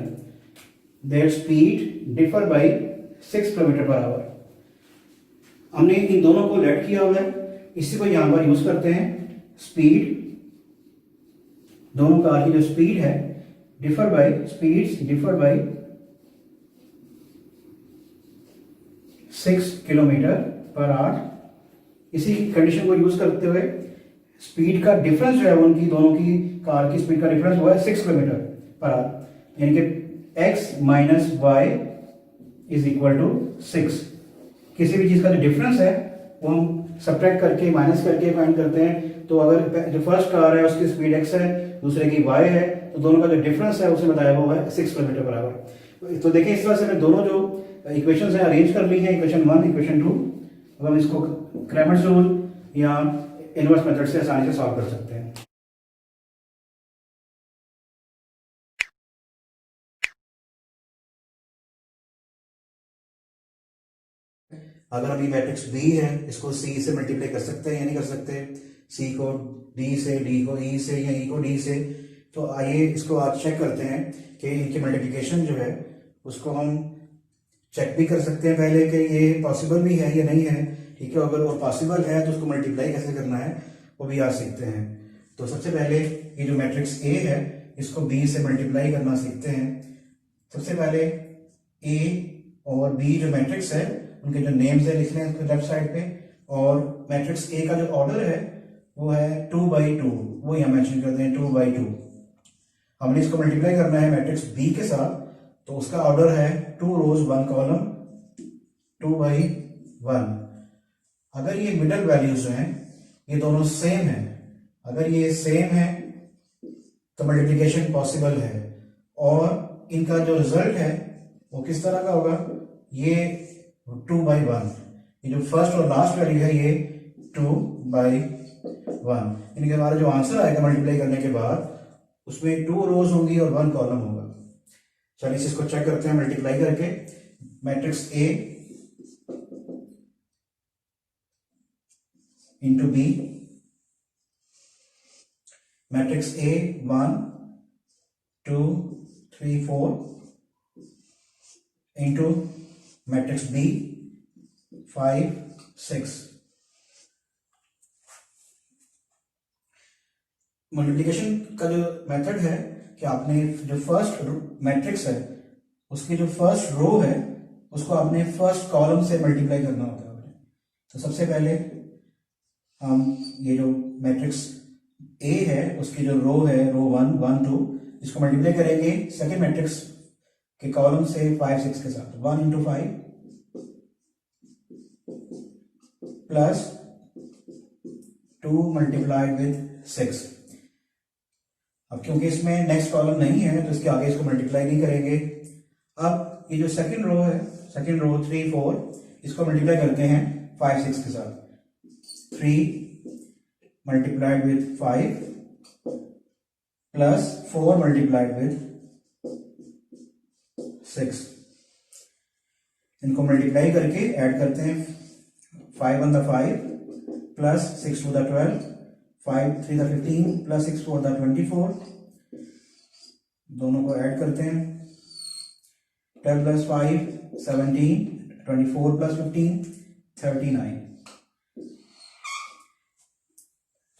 There speed differ by 6 kilometre per our, हमने इन दोनों को लेट किया हुआ है, इसी को यहां पर यूज करते हैं। स्पीड, दोनों कार की जो स्पीड है differ by 6 kilometre per our. इसी कंडीशन को यूज करते हुए स्पीड का डिफरेंस जो है उनकी दोनों की कार की स्पीड का डिफरेंस हुआ है 6 किलोमीटर पर आवर, यानी कि x minus Y is equal to 6। किसी भी चीज का जो डिफरेंस है वो हम सब्ट्रैक्ट करके माइनस करके फाइंड करते हैं। तो अगर जो फर्स्ट कार है उसकी स्पीड x है, दूसरे की y है, तो दोनों का जो डिफरेंस है उसे बताया हुआ है 6 किलोमीटर पर आवर। तो देखिए इस तरह से मैं दोनों जो इक्वेशंस हैं अरेंज कर ली हैं, इक्वेशन 1 इक्वेशन 2। अब हम इसको क्रैमर्स रूल या इनवर्स मेथड से आसानी से सॉल्व कर सकते हैं। अगर अभी मैट्रिक्स बी है, इसको सी से मल्टीप्लाई कर सकते हैं या नहीं कर सकते, सी को डी से, डी को ई से, या ई को डी से। तो आइए इसको आज चेक करते हैं कि इनकी मल्टीप्लिकेशन जो है उसको हम चेक भी कर सकते हैं पहले कि ये पॉसिबल भी है या नहीं है। ठीक है, अगर वो पॉसिबल है तो उसको मल्टीप्लाई कैसे करना है वो भी आज सीखते हैं। तो सबसे पहले ये जो मैट्रिक्स ए है इसको बी से मल्टीप्लाई करना सीखते हैं। सबसे पहले ए और बी जो मैट्रिक्स है उनके जो नेम्स है लिख लें उसके लेफ्ट साइड पे, और मैट्रिक्स ए का जो ऑर्डर है वो है 2/2, वो यहाँ मेंशन करते हैं 2/2। हमने इसको मल्टीप्लाई करना है मैट्रिक्स बी के साथ, तो उसका ऑर्डर है 2 रोज 1 कॉलम 2/1। अगर ये मिडल वैल्यूज जो हैं ये दोनों सेम है, अगर ये सेम है तो मल्टीप्लिकेशन पॉसिबल है, और इनका जो रिजल्ट है वो किस तरह का होगा, ये 2/1, ये जो फर्स्ट और लास्ट वैल्यू है ये 2/1, यानी कि हमारा जो आंसर आएगा मल्टीप्लाई करने के बाद उसमें 2 रोज होंगी और 1 कॉलम होगा। चलिए इसको चेक करते हैं मल्टीप्लाई करके। Matrix A into B, matrix A 1 2 3 4 into matrix B 5 6। Multiplication का जो मेथड है कि आपने जो फर्स्ट मैट्रिक्स है उसकी जो फर्स्ट रो है उसको आपने फर्स्ट कॉलम से मल्टीप्लाई करना होता है। तो सबसे पहले हम ये जो मैट्रिक्स ए है उसकी जो रो है रो 1 1 2, इसको मल्टीप्लाई करेंगे सेकेंड मैट्रिक्स के कॉलम से 5 6 के साथ। 1 इंटू 5 प्लस 2 मल्टीप्लाइड विद 6। अब क्योंकि इसमें नेक्स्ट कॉलम नहीं है तो इसके आगे इसको मल्टीप्लाई नहीं करेंगे। अब ये जो सेकंड रो है, सेकंड रो 3 4, इसको मल्टीप्लाई करते हैं 5 6 के साथ। 3 multiplied with 5 plus 4 multiplied with 6। इनको मल्टीप्लाई करके ऐड करते हैं। 5 1 5 प्लस 6 2 12, 5 3 15 प्लस 6 4 24। दोनों को ऐड करते हैं। 12 प्लस 5 17, 24 प्लस 15 39।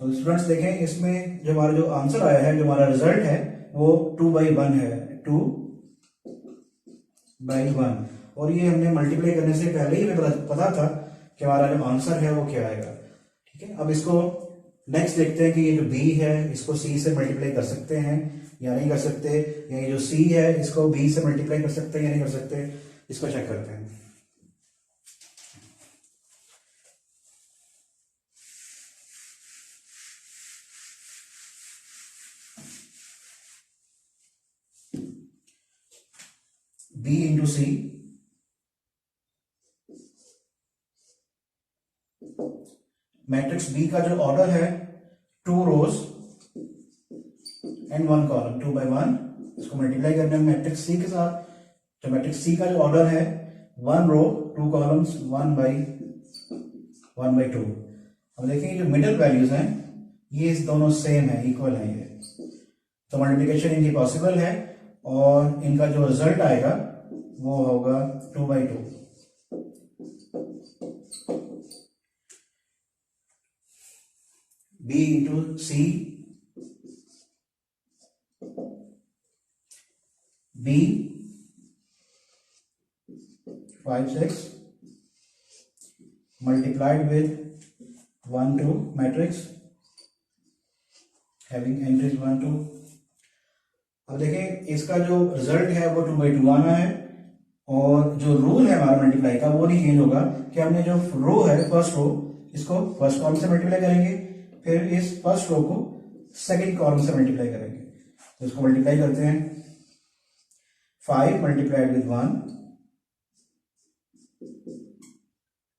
तो स्टूडेंट्स देखें इसमें जो हमारा जो आंसर आया है, जो हमारा रिजल्ट है वो 2/1 है, 2/1। और ये हमने मल्टीप्लाई करने से पहले ही हमें पता था कि हमारा जो आंसर है वो क्या आएगा। ठीक है, अब इसको नेक्स्ट देखते हैं कि ये जो बी है इसको सी से मल्टीप्लाई कर सकते हैं या नहीं कर सकते, या ये जो सी है इसको बी से मल्टीप्लाई कर सकते हैं या नहीं कर सकते, इसको चेक करते हैं। बी इंटू सी, मैट्रिक्स बी का जो ऑर्डर है 2 रोज एंड 1 कॉलम 2/1, इसको मल्टीप्लाई करना है मैट्रिक्स सी के साथ। तो मैट्रिक्स सी का जो ऑर्डर है 1 रो 2 कॉलम्स 1/2। अब देखिए जो मिडिल वैल्यूज हैं ये इस दोनों सेम है, इक्वल है ये, तो मल्टीप्लिकेशन इनकी पॉसिबल है और इनका जो रिजल्ट आएगा वो होगा 2/2। B into C, B 5 6 multiplied with 1 2 matrix having entries 1 2। अब देखें इसका जो रिजल्ट है वो 2/2 आना है, और जो रूल है हमारा मल्टीप्लाई का वो नहीं चेंज होगा कि हमने जो रो है फर्स्ट रो इसको फर्स्ट कॉलम से मल्टीप्लाई करेंगे, फिर इस फर्स्ट रो को सेकंड कॉलम से मल्टीप्लाई करेंगे। तो इसको मल्टीप्लाई करते हैं। 5 मल्टीप्लाइड विद 1।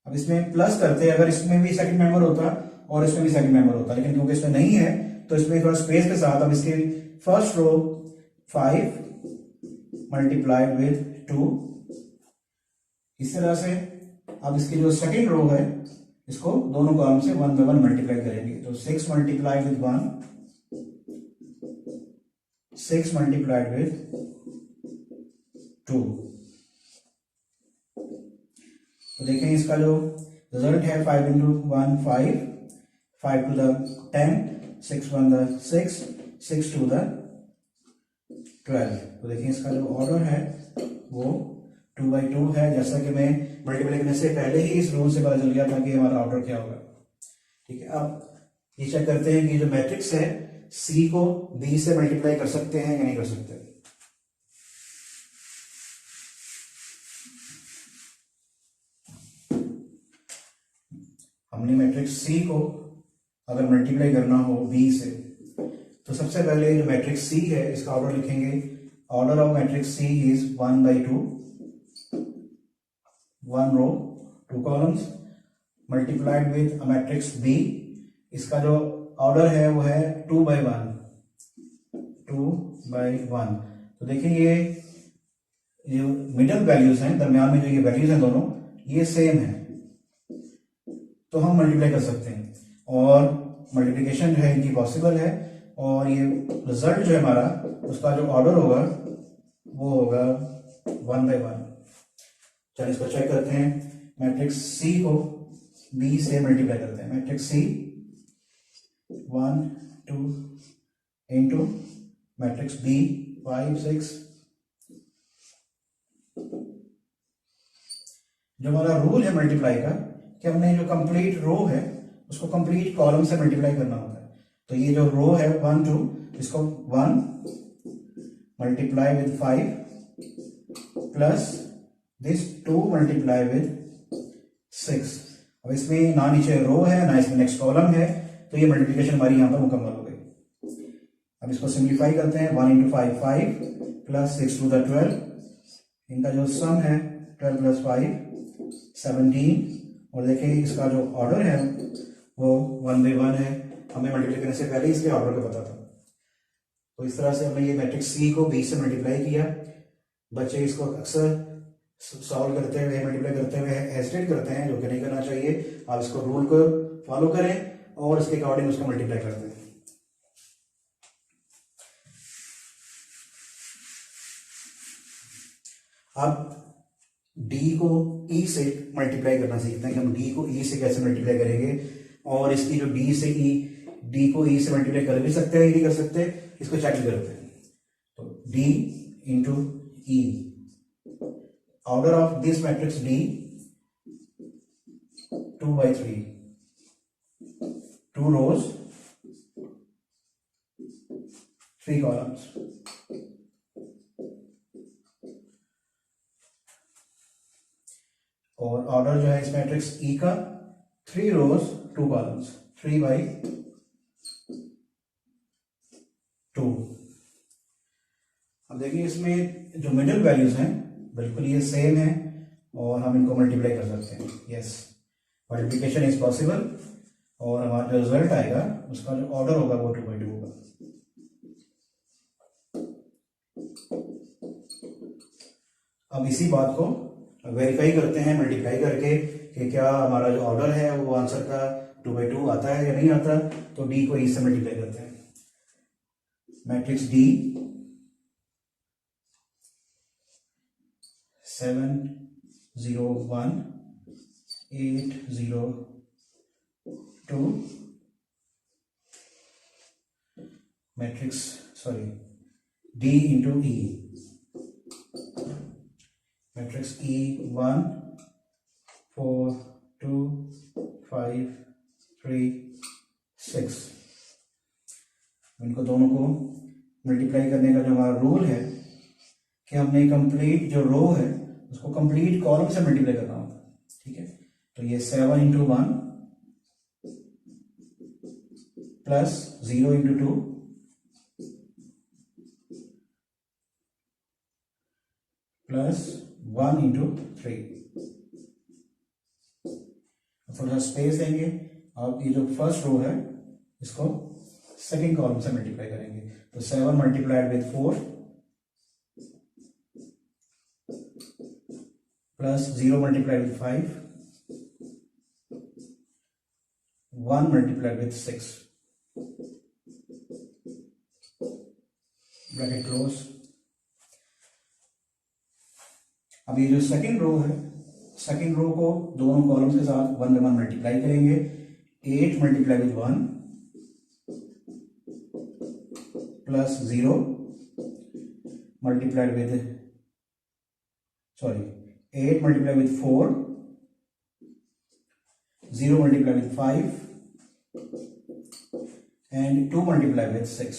अब इसमें प्लस करते हैं, अगर इसमें भी सेकंड मेंबर होता और इसमें भी सेकंड मेंबर होता, लेकिन क्योंकि इसमें नहीं है तो इसमें थोड़ा स्पेस के साथ अब इसके फर्स्ट रो 5 मल्टीप्लाइड विद 2, इस तरह से अब इसकी जो सेकंड रो है इसको दोनों कॉलम से 1 बाय 1 मल्टीप्लाई करेंगे। तो 6 मल्टीप्लाई विद 1, 6 मल्टीप्लाइड विद 2। तो देखें इसका जो रिजल्ट है 5 इंटू 1 5, 5 टू द 10, 6 1 द 6, 6 टू द 12। तो देखिए इसका जो ऑर्डर है वो 2 बाई 2 है, जैसा कि मैं मल्टीप्लाई करने से पहले ही इस रूल से पता चल गया था कि हमारा ऑर्डर क्या होगा। ठीक है, अब ये चेक करते हैं कि जो मैट्रिक्स है सी को बी से मल्टीप्लाई कर सकते हैं या नहीं कर सकते। हमने मैट्रिक्स सी को अगर मल्टीप्लाई करना हो बी से, तो सबसे पहले जो मैट्रिक्स सी है इसका ऑर्डर लिखेंगे। Order of matrix C is 1 by 2, 1 row 2 columns multiplied with a matrix B. इसका जो ऑर्डर है वो है 2 बाई 1, 2 बाई 1। तो देखिए ये जो मिडल वैल्यूज हैं, दरमियान में जो ये वैल्यूज हैं दोनों, ये सेम है, तो हम मल्टीप्लाई कर सकते हैं और मल्टीप्लिकेशन जो है इनकी पॉसिबल है। और ये रिजल्ट जो है हमारा उसका जो ऑर्डर होगा वो होगा 1 बाई 1। चलिए इसको चेक करते हैं। मैट्रिक्स सी को बी से मल्टीप्लाई करते हैं। मैट्रिक्स सी 1 2 इंटू मैट्रिक्स बी 5 6। जो हमारा रूल है मल्टीप्लाई का कि हमने जो कंप्लीट रो है उसको कंप्लीट कॉलम से मल्टीप्लाई करना होता है। तो ये जो रो है 1 2, इसको 1 multiply with 5 plus this 2 multiply with 6। अब इसमें ना नीचे रो है ना इसमें नेक्स्ट कॉलम है, तो ये मल्टीप्लिकेशन हमारी यहां पर मुकम्मल हो गई। अब इसको सिंप्लीफाई करते हैं। 1 इंटू 5 5 प्लस 6 टू द 12। इनका जो सम है 12 प्लस 5 17। और देखिए इसका जो ऑर्डर है वो 1 बाई 1 है। हमें मल्टीप्लाई करने से पहले इसके ऑर्डर का पता था। तो इस तरह से हमने ये मैट्रिक्स सी को बी से मल्टीप्लाई किया। बच्चे इसको अक्सर सॉल्व करते हुए, मल्टीप्लाई करते हुए हेजिटेट करते हैं, जो कि नहीं करना चाहिए। आप इसको रूल को फॉलो करें और इसके अकॉर्डिंग उसको मल्टीप्लाई करते हैं। अब डी को ई से मल्टीप्लाई करना सीखते हैं कि हम डी को ई से कैसे मल्टीप्लाई करेंगे। और इसकी जो डी से ई, डी को ई से मल्टीप्लाई कर भी सकते हैं या नहीं कर सकते, इसको चेक करते हैं। तो D into E, order of this matrix D 2 by 3, 2 rows 3 columns. और ऑर्डर जो है इस मैट्रिक्स ई का 3 रोज 2 कॉलम्स, 3 बाई 2। अब देखिए इसमें जो मिडिल वैल्यूज हैं बिल्कुल ये सेम है और हम इनको मल्टीप्लाई कर सकते हैं। Yes, multiplication is possible. और हमारा जो रिजल्ट आएगा उसका जो ऑर्डर होगा वो 2 बाई 2 होगा। अब इसी बात को वेरीफाई करते हैं मल्टीप्लाई करके कि क्या हमारा जो ऑर्डर है वो आंसर का 2 बाई 2 आता है या नहीं आता। तो डी को ई से मल्टीप्लाई करते हैं। Matrix D 7 0 1 8 0 2 matrix D into E, matrix E 1 4 2 5 3 6। इनको दोनों को मल्टीप्लाई करने का जो हमारा रूल है कि हमने कंप्लीट जो रो है उसको कंप्लीट कॉलम से मल्टीप्लाई करना होता है। ठीक है, तो ये 7 into 1 plus 0 into 2 plus 1 into 3। थोड़ा सा स्पेस देंगे। अब ये जो फर्स्ट रो है इसको सेकंड कॉलम से मल्टीप्लाई करेंगे। तो 7 multiplied with 4 plus 0 multiplied with 5 1 multiplied with 6 bracket close. अब ये जो सेकंड रो है, सेकंड रो को दोनों कॉलम्स के साथ 1 बाय 1 मल्टीप्लाई करेंगे। 8 multiply with 1 plus 0 multiplied with 8 multiply with 4, 0 multiply with 5 and 2 multiply with 6।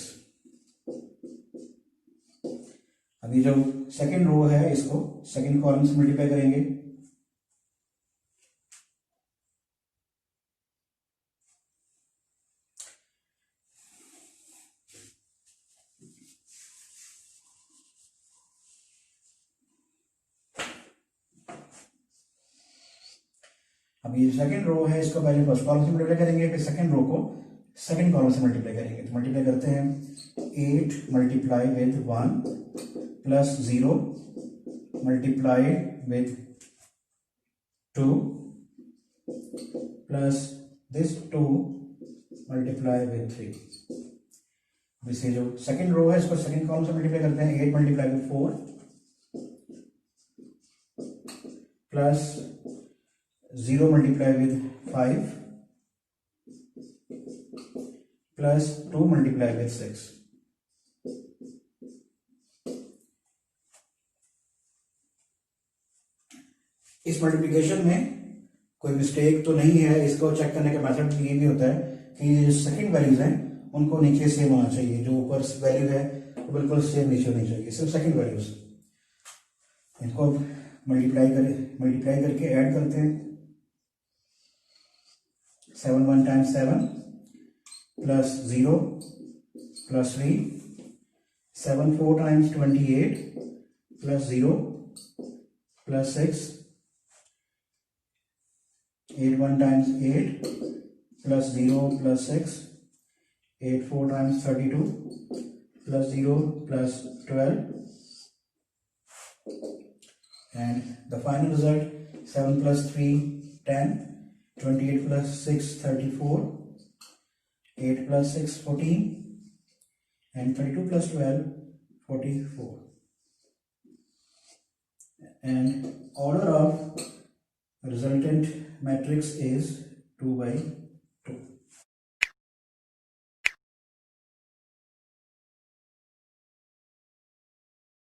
अभी जो सेकंड रो है इसको सेकंड कॉलम से मल्टीप्लाई करेंगे। अभी सेकंड रो है इसको पहले फर्स्ट कॉलम से मल्टीप्लाई करेंगे, फिर सेकंड रो को सेकंड कॉलम से मल्टीप्लाई करेंगे। तो मल्टीप्लाई करते हैं 8 multiply with 1 plus 0 multiplied with 2 plus this 2 multiply with 3। इसे जो सेकंड रो है इसको सेकंड कॉलम से मल्टीप्लाई करते हैं। 8 multiply with 4 plus 0 multiply with 5 plus 2 multiply with 6। इस मल्टीप्लिकेशन में कोई मिस्टेक तो नहीं है। इसको चेक करने का मेथड ये भी होता है कि ये जो सेकंड वैल्यूज हैं उनको नीचे सेम होना चाहिए, जो ऊपर वैल्यू है वो बिल्कुल सेम नीचे होनी चाहिए, सिर्फ सेकंड वैल्यूज। इनको मल्टीप्लाई करके ऐड करते हैं। 7 1 times 7 plus 0 plus 3, 7 4 times 28 plus 0 plus 6, 8 1 times 8 plus 0 plus 6, 8 4 times 32 plus 0 plus 12, and the final result 7 plus 3 10, 28 plus 6 34, 8 plus 6 14, and 32 plus 12 44, and order of resultant matrix is 2 by